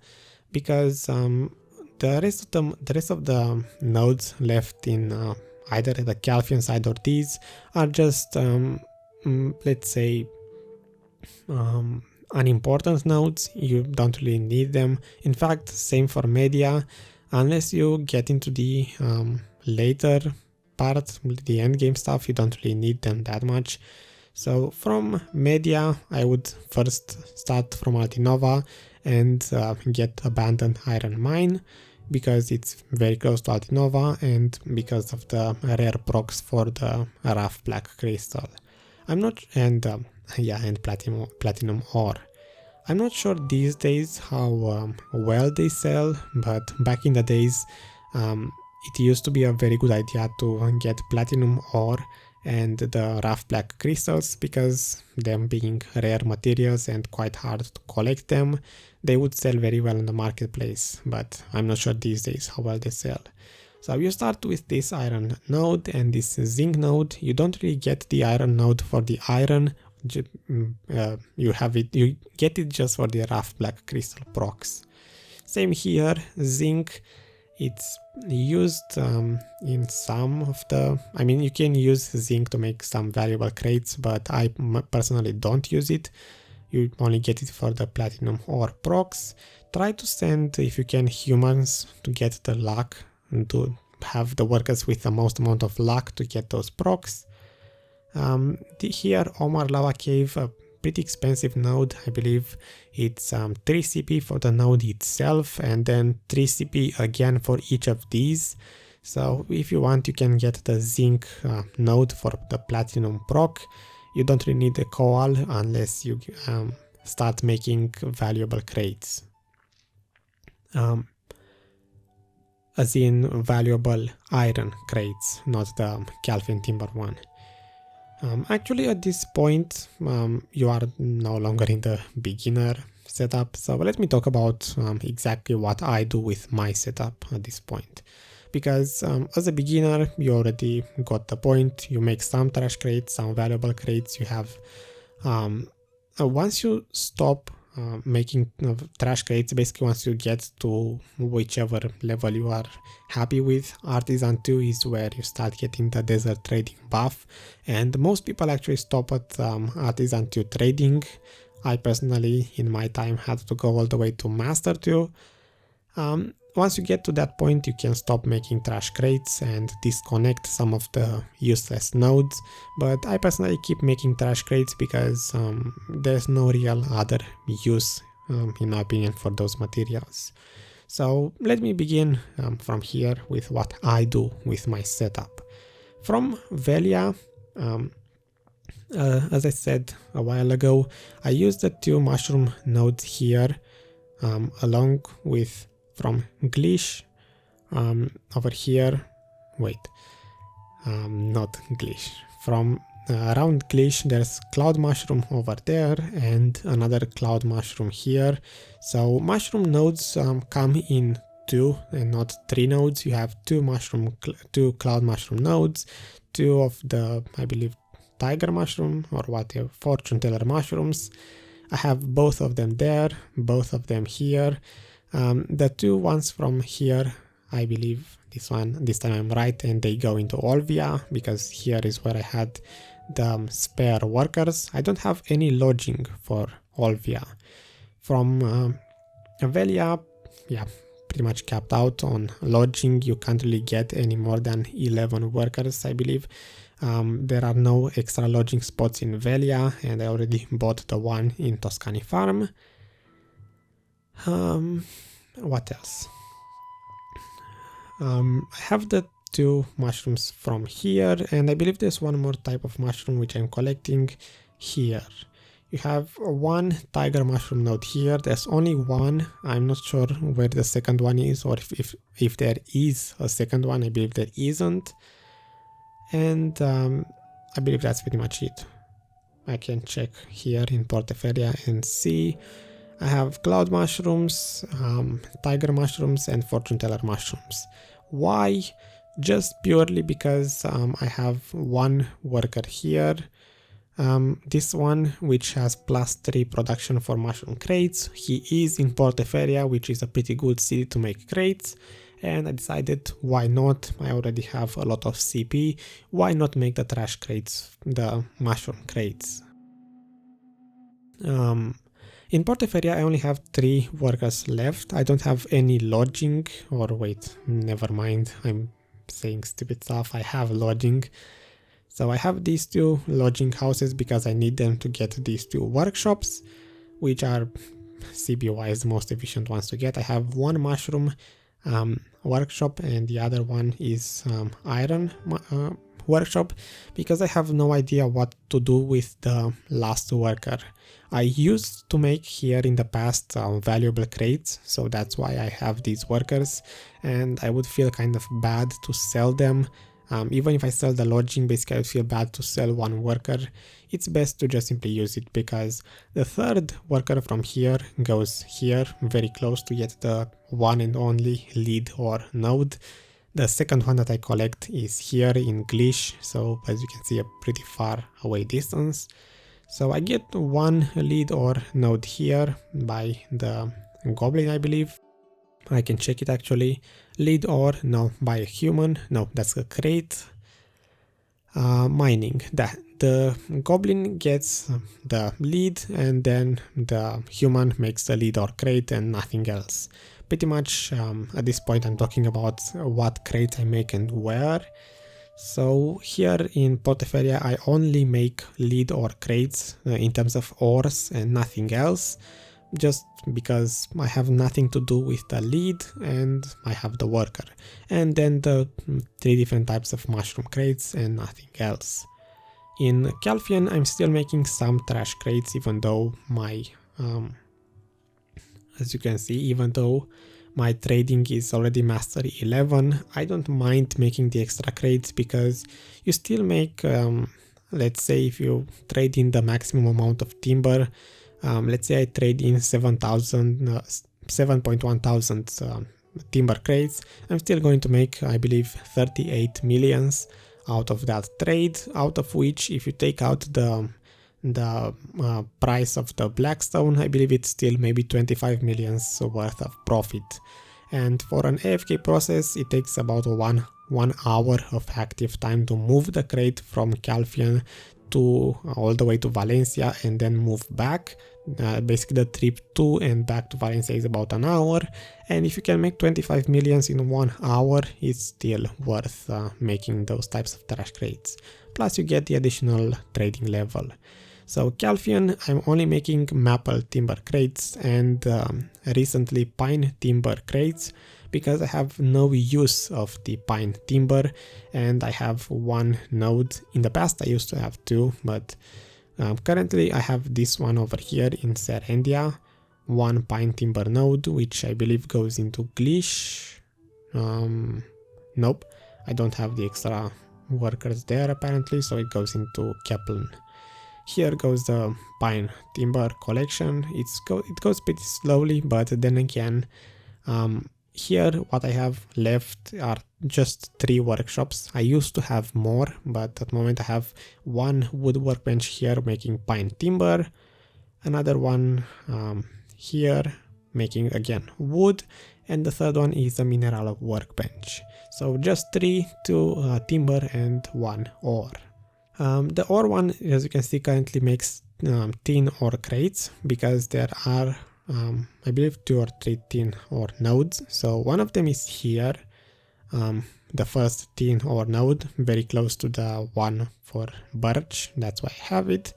because the rest of the nodes left in either the Calpheon side or these are just let's say unimportant nodes. You don't really need them. In fact, same for Mediah, unless you get into the later part, the endgame stuff, you don't really need them that much. So from Mediah, I would first start from Altinova and get Abandoned Iron Mine, because it's very close to Altinova and because of the rare procs for the rough black crystal. I'm not, and platinum ore. I'm not sure these days how well they sell, but back in the days it used to be a very good idea to get platinum ore and the rough black crystals, because them being rare materials and quite hard to collect them, they would sell very well in the marketplace, but I'm not sure these days how well they sell. So you start with this iron node and this zinc node. You don't really get the iron node for the iron, you get it just for the rough black crystal procs. Same here, zinc, it's used in some of the, I mean, you can use zinc to make some valuable crates, but I personally don't use it. You only get it for the platinum ore procs. Try to send, if you can, humans to get the luck and to have the workers with the most amount of luck to get those procs. Here, Omar Lava Cave, a pretty expensive node. I believe it's 3 CP for the node itself and then 3 CP again for each of these. So if you want, you can get the zinc node for the platinum proc. You don't really need a coal unless you start making valuable crates. As in valuable iron crates, not the Calpheon timber one. Actually, at this point, you are no longer in the beginner setup, so let me talk about exactly what I do with my setup at this point. Because as a beginner, you already got the point. You make some trash crates, some valuable crates. You have once you stop making trash crates, basically once you get to whichever level you are happy with, Artisan 2 is where you start getting the desert trading buff, and most people actually stop at Artisan 2 trading. I personally in my time had to go all the way to Master 2. Once you get to that point, you can stop making trash crates and disconnect some of the useless nodes, but I personally keep making trash crates because there's no real other use, in my opinion, for those materials. So let me begin from here with what I do with my setup. From Velia, as I said a while ago, I use the 2 mushroom nodes here, along with from Glish over here, not Glish, from around Glish there's cloud mushroom over there and another cloud mushroom here. So mushroom nodes come in 2 and not 3 nodes. You have 2 cloud mushroom nodes, 2 of the, I believe, tiger mushroom or whatever, fortune teller mushrooms. I have both of them there, both of them here. The 2 ones from here, I believe this time I'm right, and they go into Olvia, because here is where I had the spare workers. I don't have any lodging for Olvia. From Velia, yeah, pretty much capped out on lodging. You can't really get any more than 11 workers, I believe. There are no extra lodging spots in Velia, and I already bought the one in Tuscany farm. What else? I have the 2 mushrooms from here, and I believe there's one more type of mushroom which I'm collecting here. You have 1 tiger mushroom node here. There's only 1. I'm not sure where the second one is, or if there is a second one. I believe there isn't. And I believe that's pretty much it. I can check here in Portfolio and see. I have cloud mushrooms, tiger mushrooms, and fortune teller mushrooms. Why? Just purely because I have 1 worker here. This one, which has +3 production for mushroom crates. He is in Portfolio, which is a pretty good city to make crates. And I decided, why not? I already have a lot of CP. Why not make the trash crates the mushroom crates? In Portfolio, I only have 3 workers left. I don't have any lodging, or wait, never mind. I'm saying stupid stuff. I have lodging. So I have these two lodging houses because I need them to get these two workshops, which are CB-wise the most efficient ones to get. I have one mushroom workshop and the other one is iron workshop because I have no idea what to do with the last worker. I used to make here in the past valuable crates, so that's why I have these workers, and I would feel kind of bad to sell them. Even if I sell the lodging, basically I would feel bad to sell one worker. It's best to just simply use it because the third worker from here goes here, very close to get the one and only lead or node. The second one that I collect is here in Glish, so as you can see a pretty far away distance. So I get one lead or node here by the goblin, I believe. I can check it actually. Lead or no, by a human. No, that's a crate. Mining. The goblin gets the lead and then the human makes the lead or crate and nothing else. Pretty much at this point I'm talking about what crates I make and where. So here in Velia I only make lead or crates in terms of ores and nothing else, just because I have nothing to do with the lead and I have the worker, and then the three different types of mushroom crates and nothing else. In Calpheon I'm still making some trash crates, even though my as you can see, even though my trading is already mastery 11, I don't mind making the extra crates because you still make, let's say if you trade in the maximum amount of timber, let's say I trade in 7.1 thousand timber crates, I'm still going to make, I believe, 38 millions out of that trade, out of which if you take out the price of the blackstone, I believe it's still maybe 25 millions worth of profit. And for an AFK process it takes about one hour of active time to move the crate from Calpheon to all the way to Valencia and then move back. Basically the trip to and back to Valencia is about an hour, and if you can make 25 millions in 1 hour, it's still worth making those types of trash crates. Plus you get the additional trading level. So Calpheon, I'm only making maple timber crates and recently pine timber crates because I have no use of the pine timber and I have one node. In the past I used to have two, but currently I have this one over here in Serendia, one pine timber node, which I believe goes into Glish. Nope, I don't have the extra workers there apparently, so it goes into Kaplan. Here goes the pine timber collection. It goes pretty slowly, but then again, here what I have left are just 3 workshops. I used to have more, but at the moment I have one wood workbench here making pine timber, another one here making again wood, and the third one is a mineral workbench. So just 3, 2 timber and 1 ore. The ore one, as you can see, currently makes tin ore crates because there are I believe 2 or 3 tin ore nodes. So one of them is here, the first tin ore node, very close to the one for birch, that's why I have it.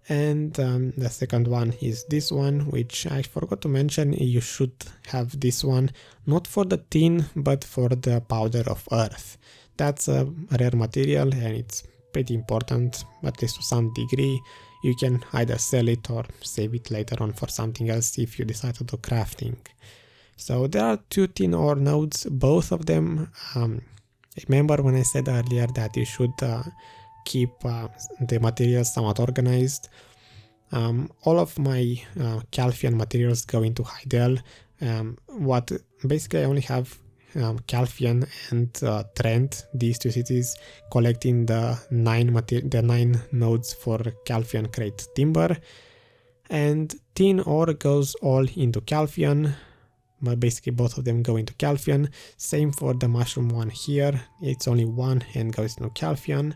And the second one is this one, which I forgot to mention, you should have this one not for the tin but for the powder of earth. That's a rare material and it's pretty important, at least to some degree. You can either sell it or save it later on for something else if you decide to do crafting. So there are 2 tin ore nodes, both of them. Remember when I said earlier that you should keep the materials somewhat organized. All of my Calpheon materials go into Heidel. Basically I only have Calpheon and Trent, these 2 cities, collecting the 9 nodes for Calpheon crate timber, and tin ore goes all into Calpheon. But basically both of them go into Calpheon. Same for the mushroom one here, it's only one and goes into Calpheon.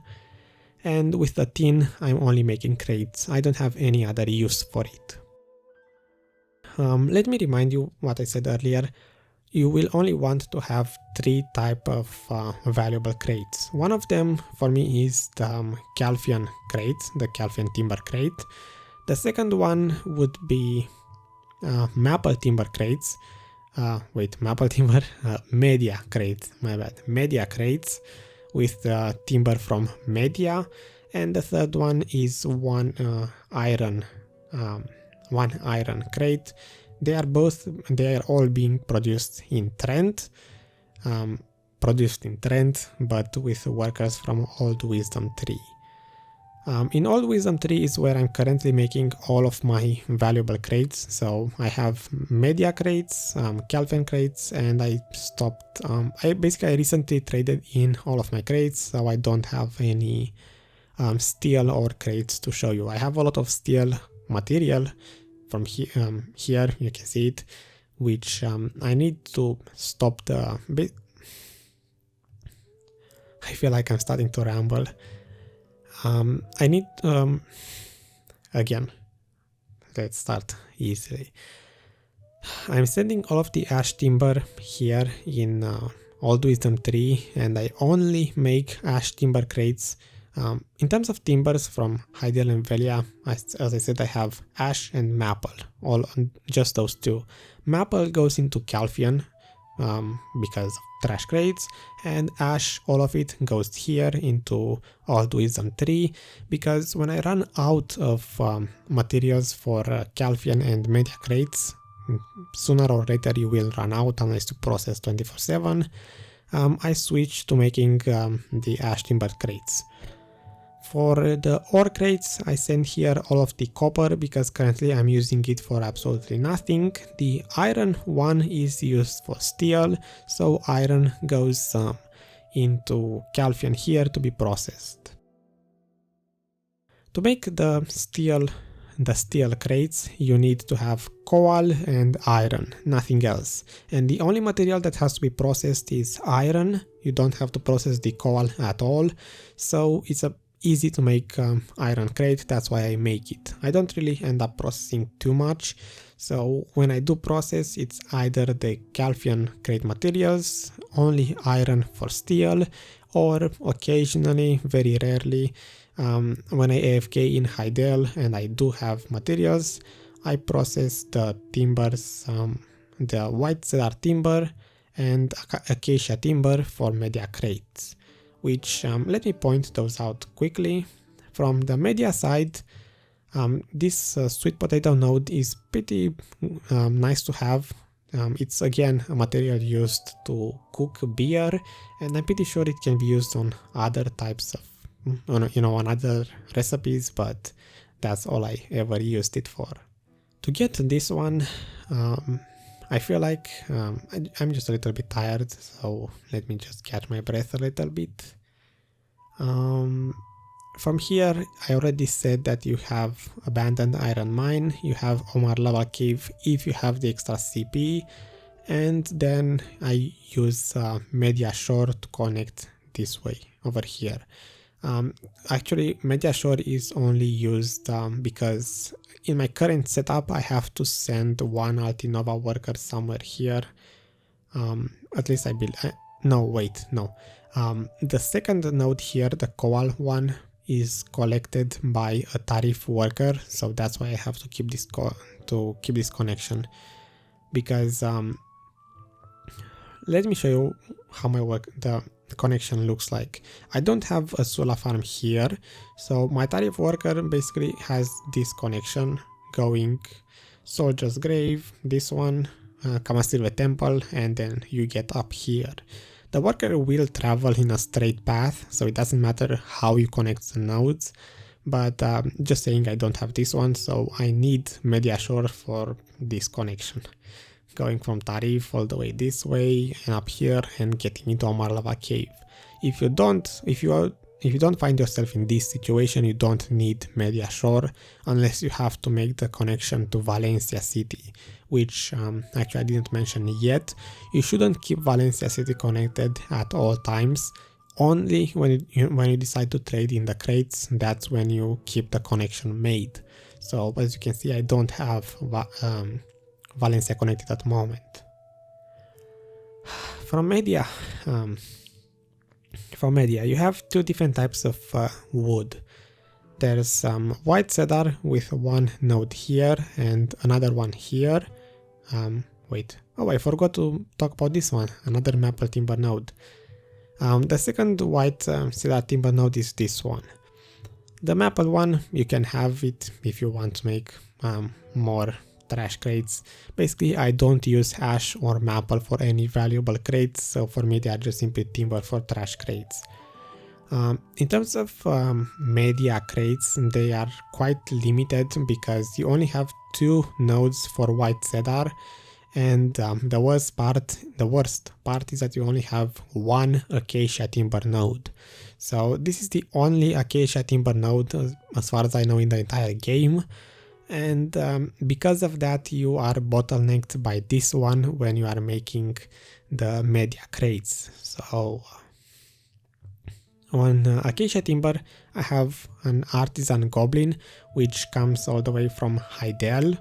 And with the tin I'm only making crates, I don't have any other use for it. Let me remind you what I said earlier. you will only want to have three type of valuable crates. One of them for me is the Calpheon crate, the Calpheon timber crate. The second one would be maple timber crates. Maple timber, Mediah crates, my bad. Mediah crates with timber from Mediah. And the third one is one iron crate. They are all being produced in Trent, but with workers from Old Wisdom Tree. In Old Wisdom Tree is where I'm currently making all of my valuable crates. So I have Mediah crates, Calpheon crates, and I stopped. I recently traded in all of my crates, so I don't have any steel or crates to show you. I have a lot of steel material from here you can see it, which I need to stop the bit. I feel like I'm starting to ramble. I need again, let's start easily. I'm sending all of the ash timber here in Old Wisdom Tree, and I only make ash timber crates. In terms of timbers from Heidel and Velia, as I said, I have ash and maple, just those two. Maple goes into Calpheon because of trash crates, and ash, all of it goes here into Old Wisdom Tree, because when I run out of materials for Calpheon and Mediah crates, sooner or later you will run out unless you process 24/7, I switch to making the ash timber crates. For the ore crates, I send here all of the copper because currently I'm using it for absolutely nothing. The iron one is used for steel, so iron goes into Calpheon here to be processed. To make the steel crates, you need to have coal and iron, nothing else. And the only material that has to be processed is iron. You don't have to process the coal at all, so it's easy to make iron crate. That's why I make it. I don't really end up processing too much, so when I do process, it's either the Calpheon crate materials, only iron for steel, or occasionally, very rarely, when I AFK in Heidel and I do have materials, I process the timbers, the white cedar timber and acacia timber for Mediah crates, which let me point those out quickly. From the Mediah side, this sweet potato node is pretty nice to have. It's again a material used to cook beer, and I'm pretty sure it can be used on other types of, on other recipes, but that's all I ever used it for. To get this one, I feel like I'm just a little bit tired, so let me just catch my breath a little bit. From here, I already said that you have abandoned iron mine, you have Omar lava cave if you have the extra CP, and then I use Mediah shore to connect this way over here. Actually, Mediah shore is only used because in my current setup I have to send one Altinova worker somewhere here. At least I believe. The second node here, the coal one, is collected by a tariff worker, so that's why I have to keep this connection. Because let me show you how the connection looks like. I don't have a solar farm here, so my tariff worker basically has this connection going Soldier's Grave, this one, Kamasylvia Temple, and then you get up here. The worker will travel in a straight path, so it doesn't matter how you connect the nodes, but just saying, I don't have this one, so I need Mediah shore for this connection. Going from Tarif all the way this way and up here and getting into Omar Lava Cave. If you don't find yourself in this situation, you don't need Mediah shore unless you have to make the connection to Valencia city, which actually I didn't mention yet. You shouldn't keep Valencia city connected at all times. Only when you decide to trade in the crates, that's when you keep the connection made. So as you can see, I don't have Valencia connected at the moment. from Mediah, you have two different types of wood. There's white cedar with one node here and another one here. Wait, oh, I forgot to talk about this one, another maple timber node. The second white cedar timber node is this one. The maple one, you can have it if you want to make more trash crates. Basically, I don't use ash or maple for any valuable crates, so for me they are just simply timber for trash crates. In terms of Mediah crates, they are quite limited because you only have two nodes for white cedar, and the worst part is that you only have one acacia timber node. So this is the only acacia timber node as far as I know in the entire game, and because of that you are bottlenecked by this one when you are making the Mediah crates. So on acacia timber I have an artisan goblin which comes all the way from Heidel.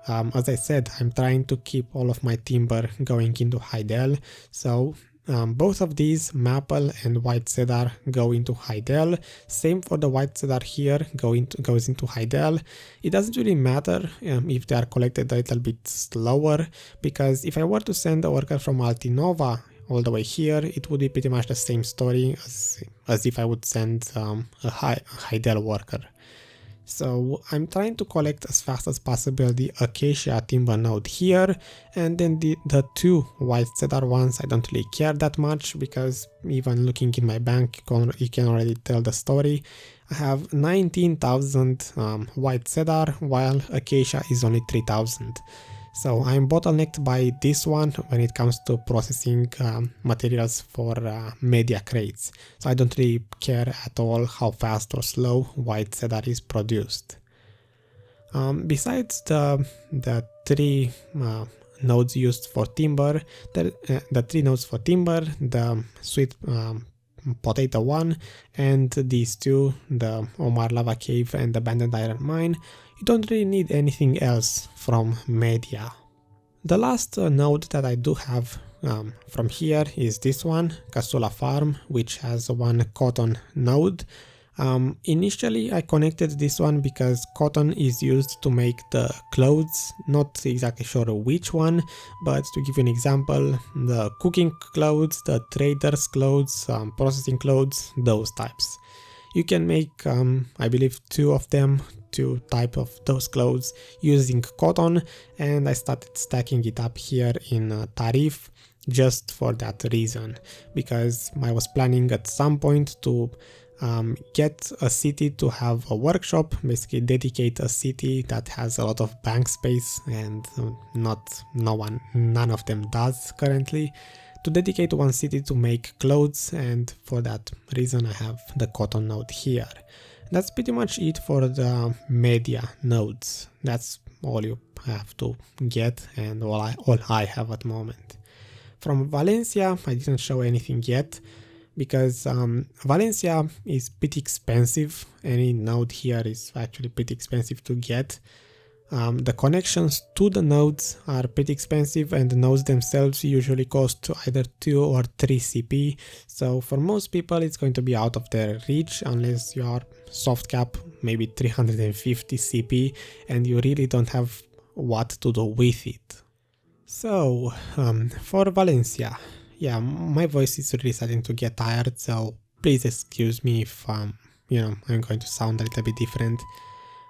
As I said, I'm trying to keep all of my timber going into Heidel, so both of these, maple and white cedar, go into Heidel. Same for the white cedar here, goes into Heidel. It doesn't really matter if they are collected a little bit slower, because if I were to send a worker from Altinova all the way here, it would be pretty much the same story as if I would send a Heidel worker. So I'm trying to collect as fast as possible the acacia timber node here, and then the two white cedar ones I don't really care that much, because even looking in my bank you can already tell the story. I have 19,000 white cedar while acacia is only 3,000. So I'm bottlenecked by this one when it comes to processing materials for Mediah crates. So I don't really care at all how fast or slow white cedar is produced. Besides the three nodes used for timber, the sweet potato one, and these two, the Omar lava cave and the abandoned iron mine, you don't really need anything else from Mediah. The last node that I do have from here is this one, Casula Farm, which has one cotton node. Initially I connected this one because cotton is used to make the clothes, not exactly sure which one, but to give you an example, the cooking clothes, the traders clothes, processing clothes, those types. You can make, I believe, two type of those clothes using cotton, and I started stacking it up here in Tarif just for that reason, because I was planning at some point to get a city to have a workshop, basically dedicate a city that has a lot of bank space, and none of them does currently, to dedicate one city to make clothes, and for that reason I have the cotton node here. That's pretty much it for the Mediah nodes. That's all you have to get and all I have at the moment. From Valencia I didn't show anything yet, because Valencia is pretty expensive. Any node here is actually pretty expensive to get. The connections to the nodes are pretty expensive, and the nodes themselves usually cost either 2 or 3 CP, so for most people it's going to be out of their reach unless you are soft cap maybe 350 CP and you really don't have what to do with it. So for Valencia, yeah, my voice is really starting to get tired, so please excuse me if I'm going to sound a little bit different.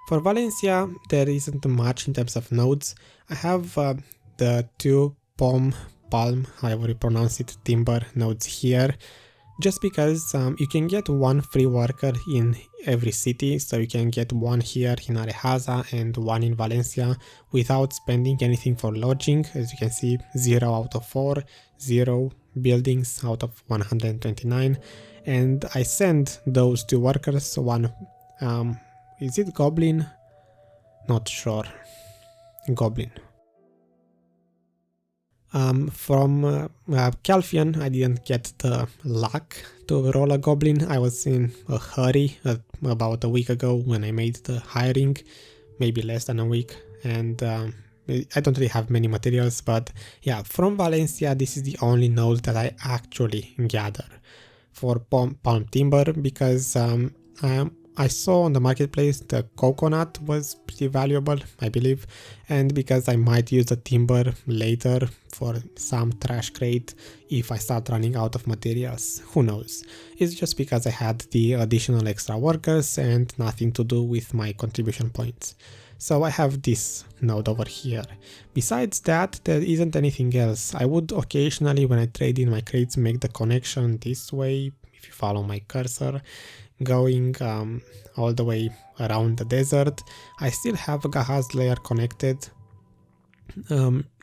For Valencia, there isn't much in terms of nodes. I have the two palm, however you pronounce it, timber nodes here, just because you can get one free worker in every city, so you can get one here in Arejaza and one in Valencia without spending anything for lodging. As you can see, 0 out of 4, 0 buildings out of 129, and I send those two workers, one is it goblin? Not sure. Goblin. From Calpheon, I didn't get the luck to roll a goblin. I was in a hurry about a week ago when I made the hiring, maybe less than a week, and I don't really have many materials, but yeah, from Valencia, this is the only node that I actually gather for palm timber, because I saw on the marketplace the coconut was pretty valuable, I believe, and because I might use the timber later for some trash crate if I start running out of materials, who knows. It's just because I had the additional extra workers and nothing to do with my contribution points. So I have this node over here. Besides that, there isn't anything else. I would occasionally, when I trade in my crates, make the connection this way, if you follow my cursor, going all the way around the desert. I still have a Gahaz layer connected,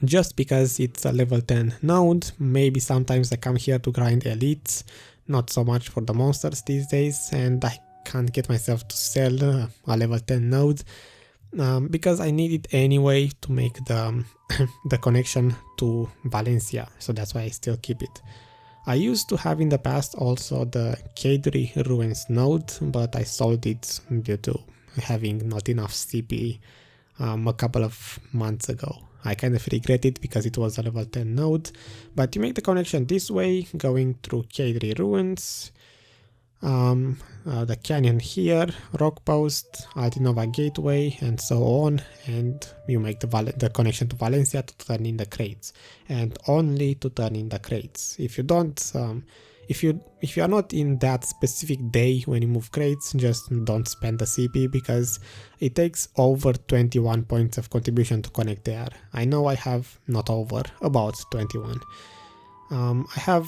just because it's a level 10 node. Maybe sometimes I come here to grind elites, not so much for the monsters these days, and I can't get myself to sell a level 10 node, because I need it anyway to make the, the connection to Valencia, so that's why I still keep it. I used to have in the past also the K3 Ruins node, but I sold it due to having not enough CP a couple of months ago. I kind of regret it because it was a level 10 node, but you make the connection this way, going through K3 Ruins, the canyon here, rock post, Altinova gateway, and so on, and you make the connection to Valencia to turn in the crates, and only to turn in the crates. If you don't, if you are not in that specific day when you move crates, just don't spend the CP, because it takes over 21 points of contribution to connect there. I know I have not over, about 21. I have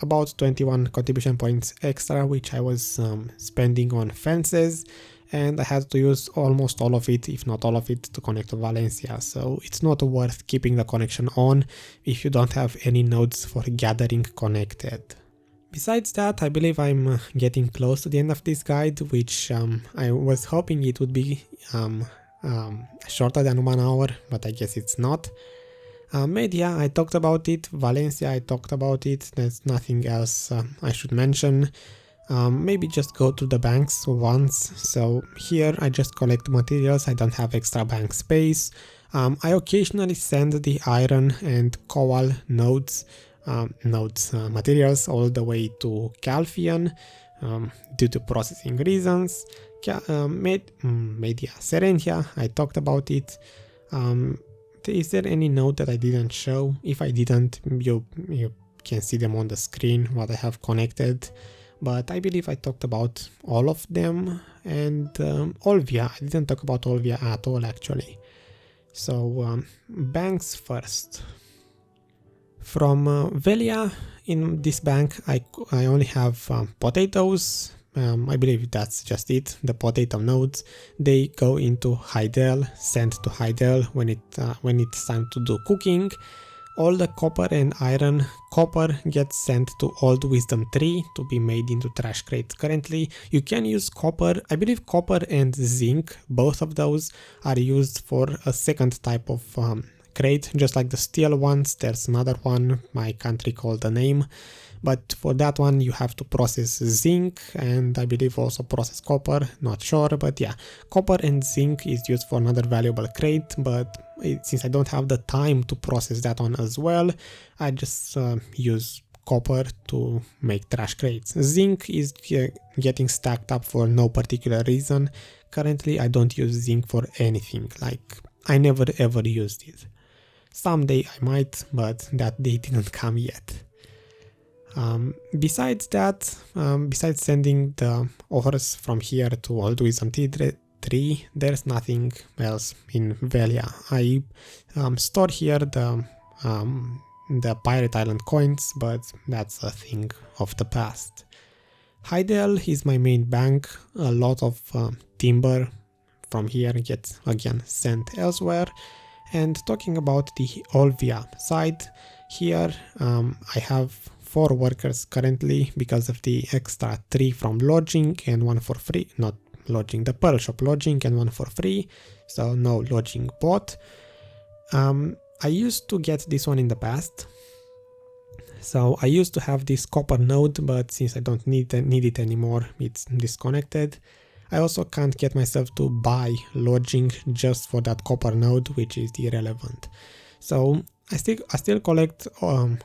about 21 contribution points extra, which I was spending on fences, and I had to use almost all of it, if not all of it, to connect to Valencia, so it's not worth keeping the connection on if you don't have any nodes for gathering connected. Besides that, I believe I'm getting close to the end of this guide, which I was hoping it would be shorter than 1 hour, but I guess it's not. Mediah, I talked about it. Valencia, I talked about it. There's nothing else I should mention. Maybe just go to the banks once. So here I just collect materials. I don't have extra bank space. I occasionally send the iron and coal nodes, materials all the way to Calpheon due to processing reasons. Mediah, Serentia, I talked about it. Is there any node that I didn't show? If I didn't, you can see them on the screen, what I have connected. But I believe I talked about all of them. And Olvia, I didn't talk about Olvia at all actually. So banks first. From Velia, in this bank I only have potatoes. I believe that's just it. The potato nodes, they go into Heidel, sent to Heidel when it's time to do cooking. All the copper and iron, copper gets sent to Old Wisdom 3 to be made into trash crates. Currently, you can use copper. I believe copper and zinc, both of those are used for a second type of crate, just like the steel ones. There's another one, I can't recall the name. But for that one you have to process zinc and I believe also process copper, not sure, but yeah, copper and zinc is used for another valuable crate, but since I don't have the time to process that one as well, I just use copper to make trash crates. Zinc is getting stacked up for no particular reason. Currently I don't use zinc for anything, like I never ever used it. Someday I might, but that day didn't come yet. Besides that, besides sending the ores from here to Old Wisdom 3, there's nothing else in Velia. I store here the Pirate Island coins, but that's a thing of the past. Heidel is my main bank. A lot of timber from here gets again sent elsewhere. And talking about the Olvia side, here I have 4 workers currently because of the extra 3 from lodging and 1 for free, not lodging, the pearl shop lodging and 1 for free, so no lodging bought. I used to get this one in the past, so I used to have this copper node, but since I don't need it anymore, it's disconnected. I also can't get myself to buy lodging just for that copper node, which is irrelevant. So I still collect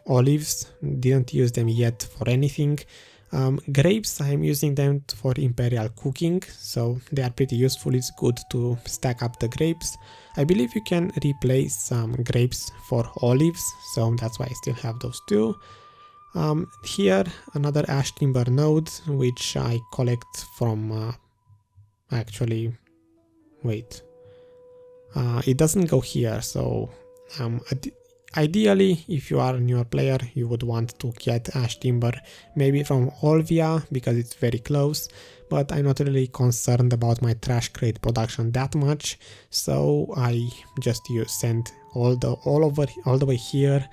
olives, didn't use them yet for anything. Grapes, I'm using them for imperial cooking, so they are pretty useful. It's good to stack up the grapes. I believe you can replace grapes for olives, so that's why I still have those two. Here another ash timber node, which I collect from actually wait, it doesn't go here, so ideally, if you are a newer player, you would want to get ash timber maybe from Olvia because it's very close, but I'm not really concerned about my trash crate production that much, so I just send all the way here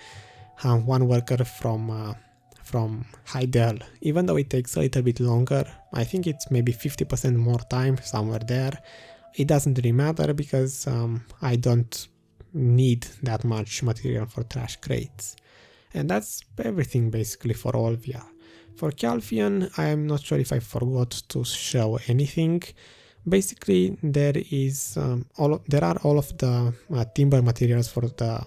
one worker from Heidel. Even though it takes a little bit longer, I think it's maybe 50% more time, somewhere there. It doesn't really matter because I don't need that much material for trash crates. And that's everything basically for Olvia. For Calpheon, I'm not sure if I forgot to show anything. Basically, there are all of the timber materials for the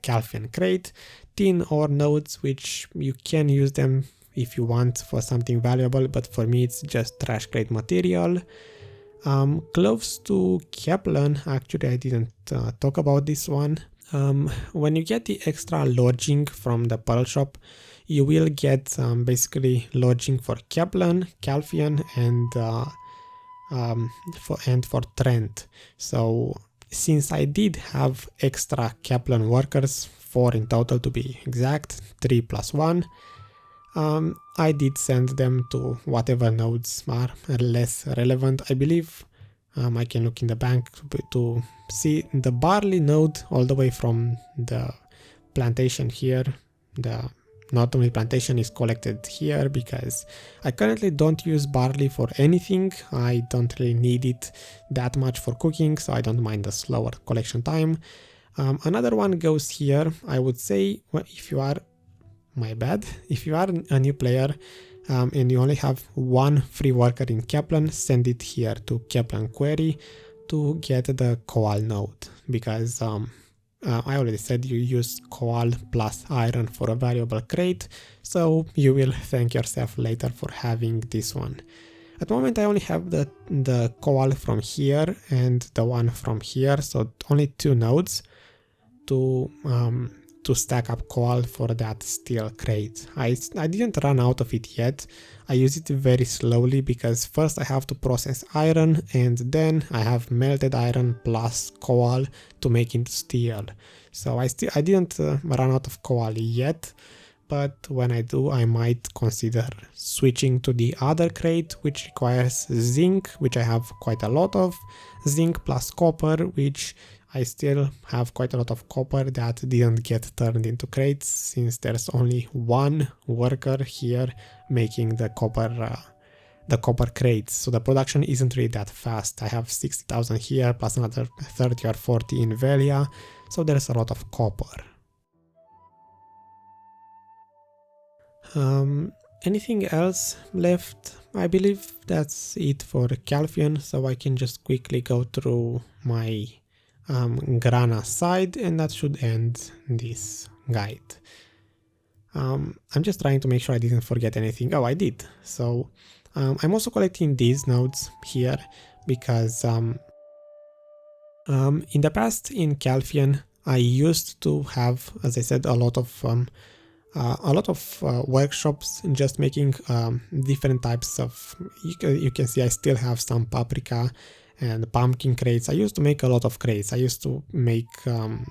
Calpheon crate, tin ore nodes, which you can use them if you want for something valuable, but for me it's just trash crate material. Close to Kaplan, actually I didn't talk about this one. When you get the extra lodging from the pearl shop, you will get basically lodging for Kaplan, Calpheon, and for Trent. So since I did have extra Kaplan workers, 4 in total to be exact, 3 plus 1, I did send them to whatever nodes are less relevant. I believe I can look in the bank to see the barley node all the way from the plantation here. The not only plantation is collected here because I currently don't use barley for anything. I don't really need it that much for cooking, so I don't mind the slower collection time. Another one goes here. I would say if you are if you are a new player and you only have one free worker in Kaplan, send it here to Kaplan query to get the coal node, because I already said you use coal plus iron for a valuable crate, so you will thank yourself later for having this one. At the moment I only have the coal from here and the one from here, so only 2 nodes to stack up coal for that steel crate. I didn't run out of it yet. I use it very slowly because first I have to process iron and then I have melted iron plus coal to make it steel. So I didn't run out of coal yet, but when I do, I might consider switching to the other crate, which requires zinc, which I have quite a lot of, zinc plus copper, which I still have quite a lot of copper that didn't get turned into crates since there's only one worker here making the copper crates, so the production isn't really that fast. I have 60,000 here plus another 30 or 40 in Velia, so there's a lot of copper. Anything else left? I believe that's it for Calpheon, so I can just quickly go through my Grana side, and that should end this guide. I'm just trying to make sure I didn't forget anything. Oh, I did. So I'm also collecting these nodes here because in the past in Calpheon I used to have, as I said, a lot of workshops just making different types of, you can see I still have some paprika and pumpkin crates. I used to make a lot of crates. I used to make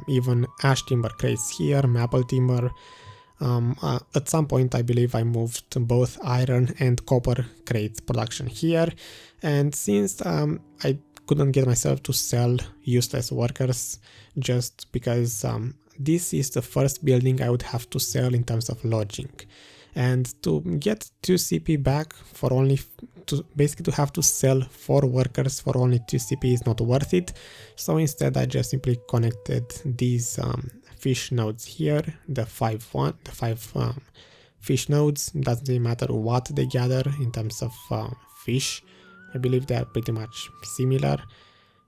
even ash timber crates here, maple timber. At some point I believe I moved both iron and copper crate production here, and since I couldn't get myself to sell useless workers just because this is the first building I would have to sell in terms of lodging, and to get 2 CP back for only basically to have to sell 4 workers for only 2 CP is not worth it. So instead I just simply connected these fish nodes here, the 5 fish nodes. It doesn't really matter what they gather in terms of fish. I believe they are pretty much similar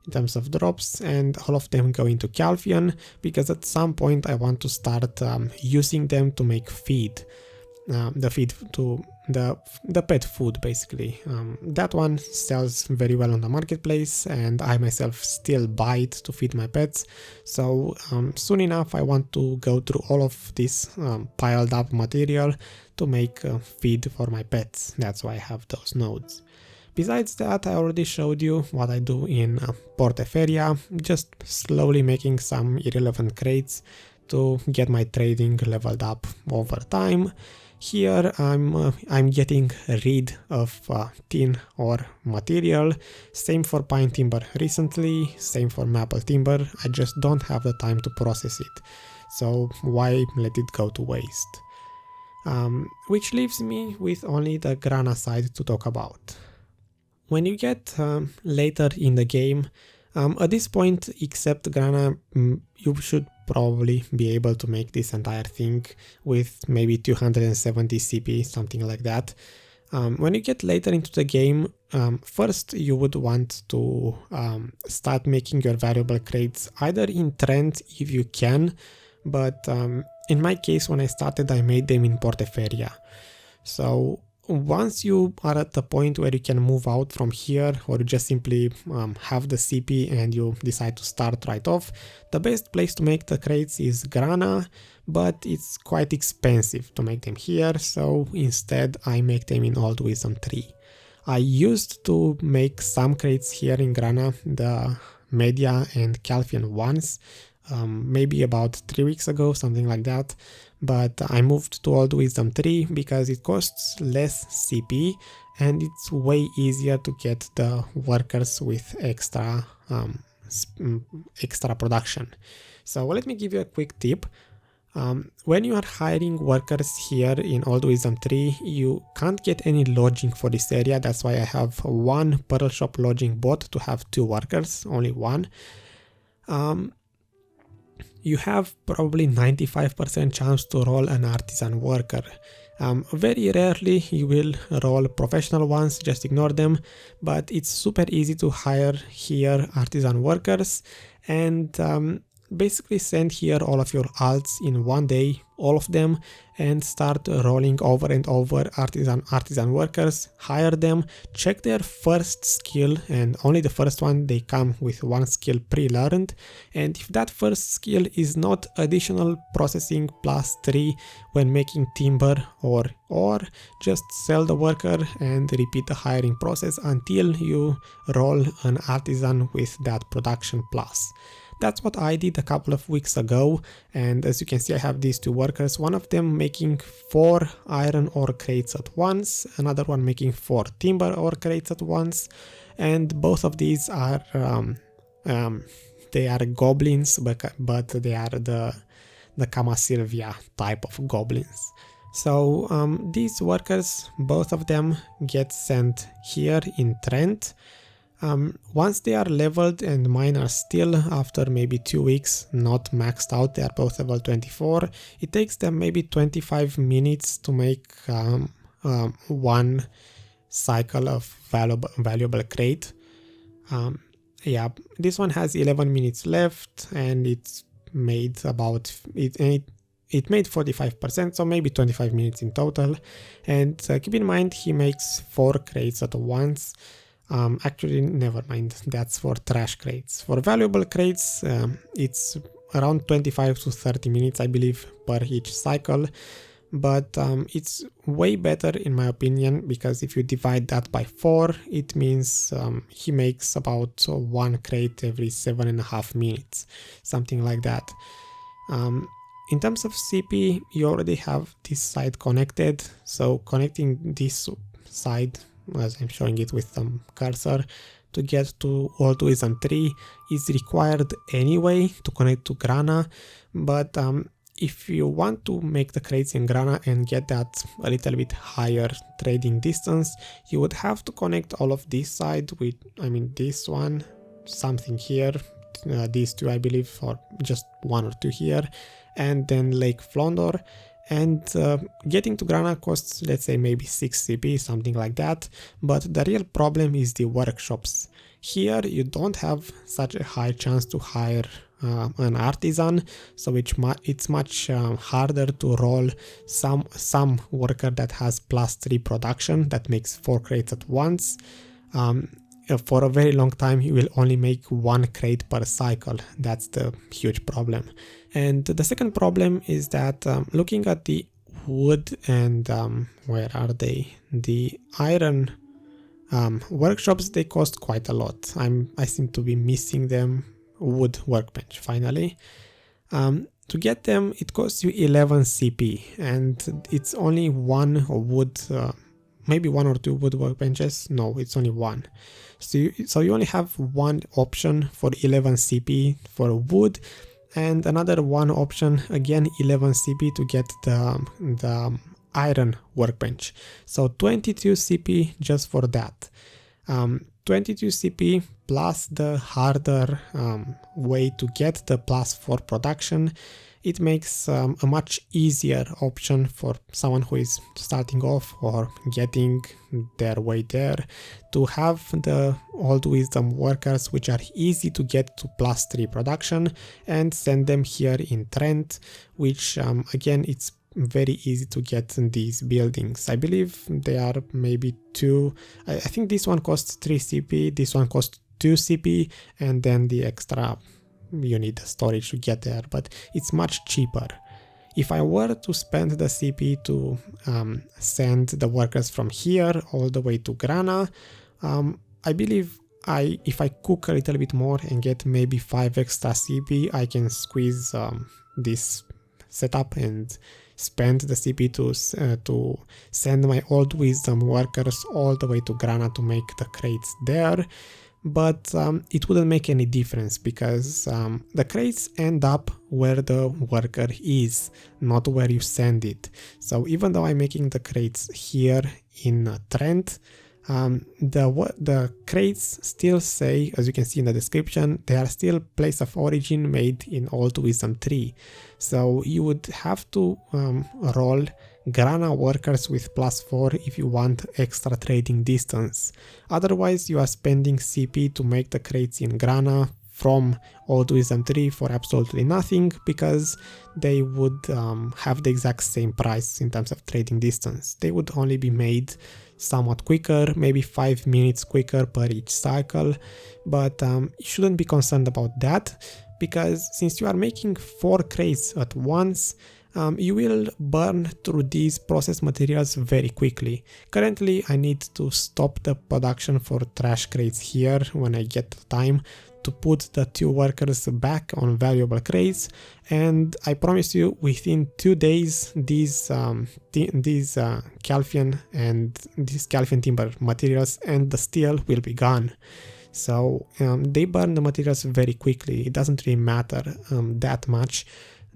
in terms of drops, and all of them go into Calpheon because at some point I want to start using them to make feed. The feed to the pet food basically. That one sells very well on the marketplace, and I myself still buy it to feed my pets. So soon enough I want to go through all of this piled up material to make feed for my pets. That's why I have those nodes. Besides that, I already showed you what I do in Velia, just slowly making some irrelevant crates to get my trading leveled up over time. Here I'm getting rid of tin ore material, same for pine timber recently, same for maple timber. I just don't have the time to process it, so why let it go to waste? Which leaves me with only the Grana side to talk about. When you get later in the game, at this point, except Grana, you should probably be able to make this entire thing with maybe 270 CP, something like that. When you get later into the game, first you would want to start making your valuable crates either in Trent if you can, but in my case when I started I made them in Velia. So once you are at the point where you can move out from here, or you just simply have the CP and you decide to start right off, the best place to make the crates is Grana, but it's quite expensive to make them here, so instead I make them in Old Wisdom 3. I used to make some crates here in Grana, the Mediah and Calpheon ones, maybe about 3 weeks ago, something like that. But I moved to Old Wisdom 3 because it costs less CP and it's way easier to get the workers with extra production. So let me give you a quick tip. When you are hiring workers here in Old Wisdom 3, you can't get any lodging for this area. That's why I have one Pearl Shop lodging bot to have 2 workers, only one. You have probably 95% chance to roll an artisan worker. Very rarely you will roll professional ones, just ignore them, but it's super easy to hire here artisan workers and basically send here all of your alts in one day, all of them, and start rolling over and over artisan workers, hire them, check their first skill, and only the first one. They come with one skill pre-learned, and if that first skill is not additional processing plus 3 when making timber or ore, just sell the worker and repeat the hiring process until you roll an artisan with that production plus. That's what I did a couple of weeks ago, and as you can see I have these 2 workers, one of them making 4 iron ore crates at once, another one making 4 timber ore crates at once, and both of these are they are goblins, but they are the Kamasylvia type of goblins. So these workers, both of them get sent here in Trent. Once they are leveled, and mine are still after maybe 2 weeks not maxed out, they are both level 24, it takes them maybe 25 minutes to make one cycle of valuable crate. Yeah, this one has 11 minutes left and it's made about it made 45%, so maybe 25 minutes in total. And keep in mind he makes 4 crates at once. Actually, never mind, that's for trash crates. For valuable crates, it's around 25 to 30 minutes, I believe, per each cycle. But it's way better in my opinion, because if you divide that by 4, it means he makes about 1 crate every 7.5 minutes, something like that. In terms of CP, you already have this side connected, so connecting this side, as I'm showing it with some cursor, to get to Old Wisdom 3 is required anyway to connect to Grana, but if you want to make the crates in Grana and get that a little bit higher trading distance, you would have to connect all of this side with, this one, something here, these 2 I believe, or just 1 or 2 here, and then Lake Flondor. and getting to Grana costs, let's say, maybe 6 CP, something like that, but the real problem is the workshops. Here you don't have such a high chance to hire an artisan, so it's much harder to roll some worker that has +3 production that makes 4 crates at once. For a very long time you will only make 1 crate per cycle. That's the huge problem. And the second problem is that looking at the wood and where are they? The iron workshops, they cost quite a lot. I seem to be missing them. Wood workbench, finally. To get them, it costs you 11 CP, and it's only one wood, maybe 1 or 2 wood workbenches. No, it's only 1. So you only have one option for 11 CP for wood, and another one option, again 11 CP, to get the iron workbench. So 22 CP just for that. 22 CP plus the harder way to get the +4 production. It makes a much easier option for someone who is starting off or getting their way there to have the old wisdom workers, which are easy to get to +3 production, and send them here in Trent, which again, it's very easy to get in these buildings. I believe they are maybe 2. I think this one costs 3 CP, this one costs 2 CP, and then the extra, you need the storage to get there, but it's much cheaper. If I were to spend the CP to send the workers from here all the way to Grana, I believe if I cook a little bit more and get maybe 5 extra CP, I can squeeze this setup and spend the CP to send my old wisdom workers all the way to Grana to make the crates there. But it wouldn't make any difference because the crates end up where the worker is, not where you send it. So even though I'm making the crates here in Trent, the crates still say, as you can see in the description, they are still place of origin made in Old Wisdom 3. So you would have to roll Grana workers with +4 if you want extra trading distance. Otherwise you are spending CP to make the crates in Grana from Old Wisdom 3 for absolutely nothing, because they would have the exact same price in terms of trading distance. They would only be made somewhat quicker, maybe 5 minutes quicker per each cycle, but you shouldn't be concerned about that, because since you are making 4 crates at once, you will burn through these processed materials very quickly. Currently I need to stop the production for trash crates here when I get time to put the 2 workers back on valuable crates, and I promise you within 2 days these Calpheon and these Calpheon timber materials and the steel will be gone. So they burn the materials very quickly. It doesn't really matter that much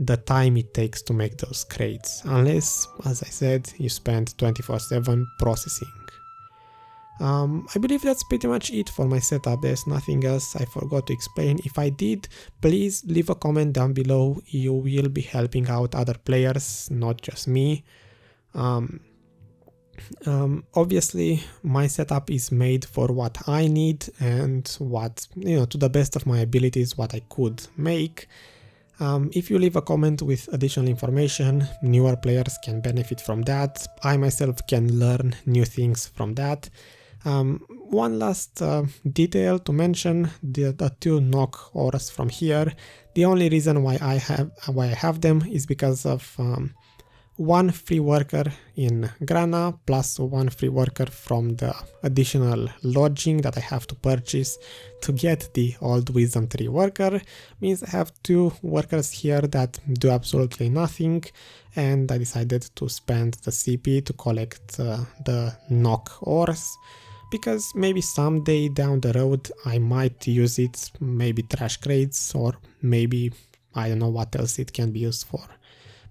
the time it takes to make those crates, unless, as I said, you spend 24/7 processing. I believe that's pretty much it for my setup. There's nothing else I forgot to explain. If I did, please leave a comment down below. You will be helping out other players, not just me. Obviously my setup is made for what I need and what, to the best of my abilities, what I could make. If you leave a comment with additional information, newer players can benefit from that. I myself can learn new things from that. One last detail to mention, the 2 knock ores from here. The only reason why I have them is because of 1 free worker in Grana plus 1 free worker from the additional lodging that I have to purchase to get the Old Wisdom 3 worker. Means I have 2 workers here that do absolutely nothing, and I decided to spend the CP to collect the knock ores, because maybe someday down the road I might use it, maybe trash crates, or maybe I don't know what else it can be used for.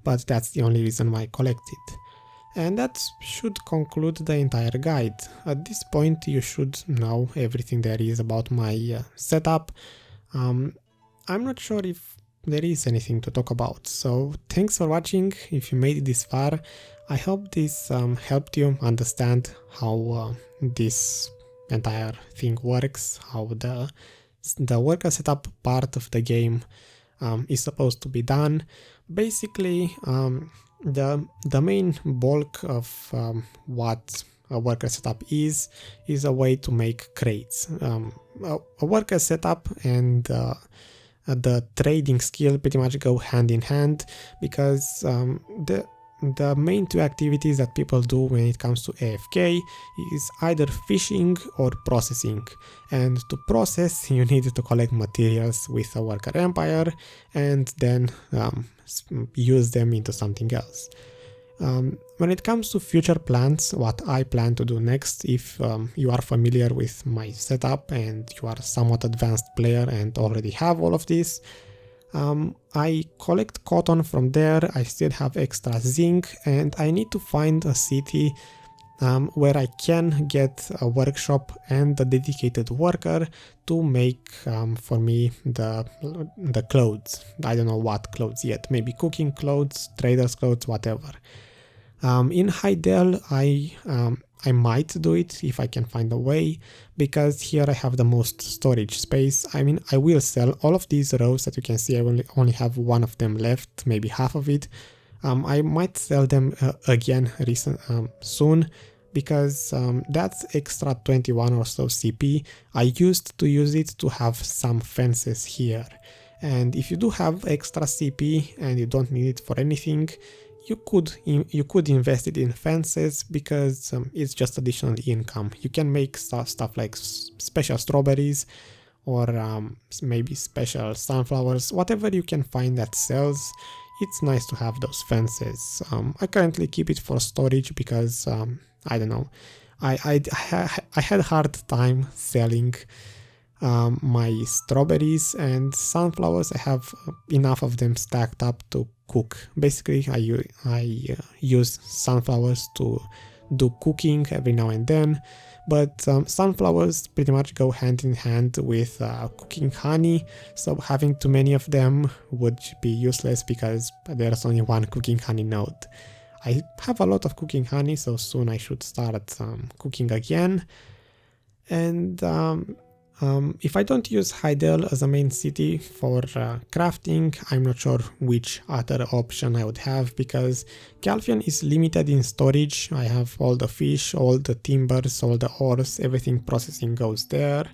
But that's the only reason why I collect it. And that should conclude the entire guide. At this point you should know everything there is about my setup. I'm not sure if there is anything to talk about. So thanks for watching. If you made it this far, I hope this helped you understand how this entire thing works, how the worker setup part of the game is supposed to be done. Basically, the main bulk of what a worker setup is a way to make crates. A worker setup and the trading skill pretty much go hand in hand, because the main two activities that people do when it comes to AFK is either fishing or processing. And to process, you need to collect materials with a worker empire and then use them into something else. When it comes to future plans, what I plan to do next, if you are familiar with my setup and you are a somewhat advanced player and already have all of this, I collect cotton from there. I still have extra zinc, and I need to find a city where I can get a workshop and a dedicated worker to make for me the clothes. I don't know what clothes yet, maybe cooking clothes, traders clothes, whatever. In Heidel, I might do it if I can find a way, because here I have the most storage space. I mean, I will sell all of these rows that you can see. I only have one of them left, maybe half of it. I might sell them again soon, because that's extra 21 or so CP. I used to use it to have some fences here. And if you do have extra CP and you don't need it for anything, you could invest it in fences, because it's just additional income. You can make stuff like special strawberries or maybe special sunflowers, whatever you can find that sells. It's nice to have those fences. I currently keep it for storage because I don't know, I had a hard time selling my strawberries and sunflowers. I have enough of them stacked up to cook. Basically, I use sunflowers to do cooking every now and then, but sunflowers pretty much go hand in hand with cooking honey, so having too many of them would be useless because there's only one cooking honey node. I have a lot of cooking honey, so soon I should start cooking again. And if I don't use Heidel as a main city for crafting, I'm not sure which other option I would have, because Calpheon is limited in storage. I have all the fish, all the timbers, all the ores, everything processing goes there.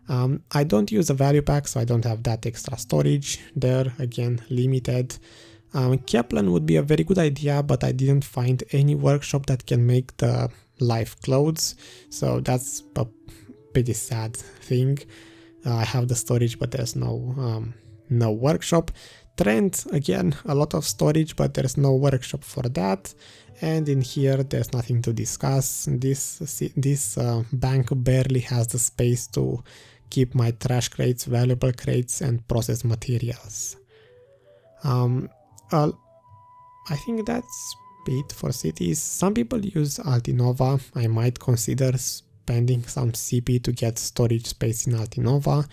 I don't use a value pack, so I don't have that extra storage there, again limited. Kaplan would be a very good idea, but I didn't find any workshop that can make the life clothes, so that's a pretty sad thing. I have the storage, but there's no workshop. Trent, again, a lot of storage, but there's no workshop for that. And in here, there's nothing to discuss. This bank barely has the space to keep my trash crates, valuable crates, and processed materials. I think that's it for cities. Some people use Altinova. I might consider spending some CP to get storage space in Altinova.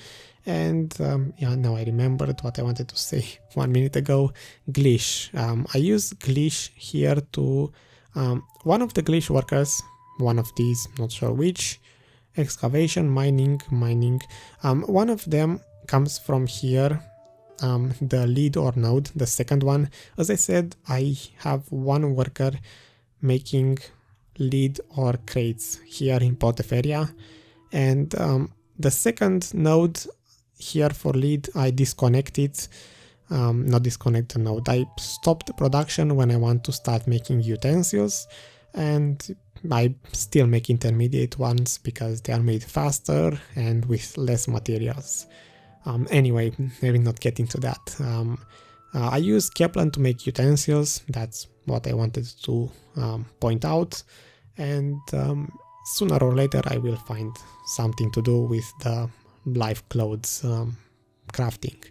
And yeah, now I remembered what I wanted to say 1 minute ago. Glitch. I use Glitch here to one of the Glitch workers, one of these, not sure which, excavation, mining. One of them comes from here, the lead or node, the second one. As I said, I have one worker making lead or crates here in Porteferia, and the second node here for lead I disconnected, not disconnect the node, I stopped production when I want to start making utensils, and I still make intermediate ones because they are made faster and with less materials. Anyway, maybe not get into that. I use Kaplan to make utensils. That's what I wanted to point out, and sooner or later I will find something to do with the life clothes crafting.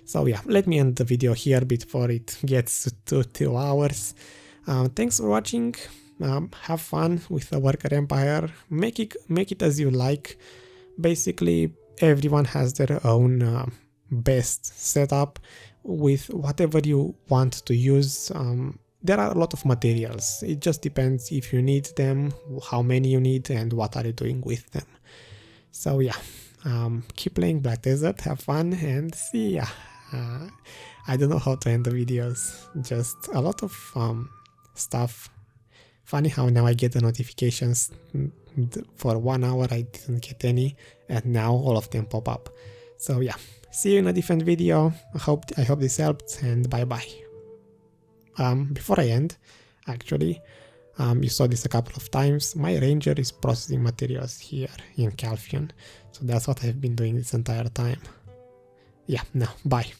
So yeah, let me end the video here before it gets to 2 hours. Thanks for watching. Have fun with the worker empire. Make it as you like. Basically, everyone has their own best setup. with whatever you want to use. There are a lot of materials. It just depends if you need them, how many you need, and what are you doing with them. So yeah, keep playing Black Desert, have fun, and see ya. I don't know how to end the videos, just a lot of stuff. Funny how now I get the notifications. For 1 hour I didn't get any, and now all of them pop up. So yeah, see you in a different video. I hope this helped, and bye bye. Before I end, actually, you saw this a couple of times. My ranger is processing materials here in Calpheon, so that's what I've been doing this entire time. Yeah, no, bye.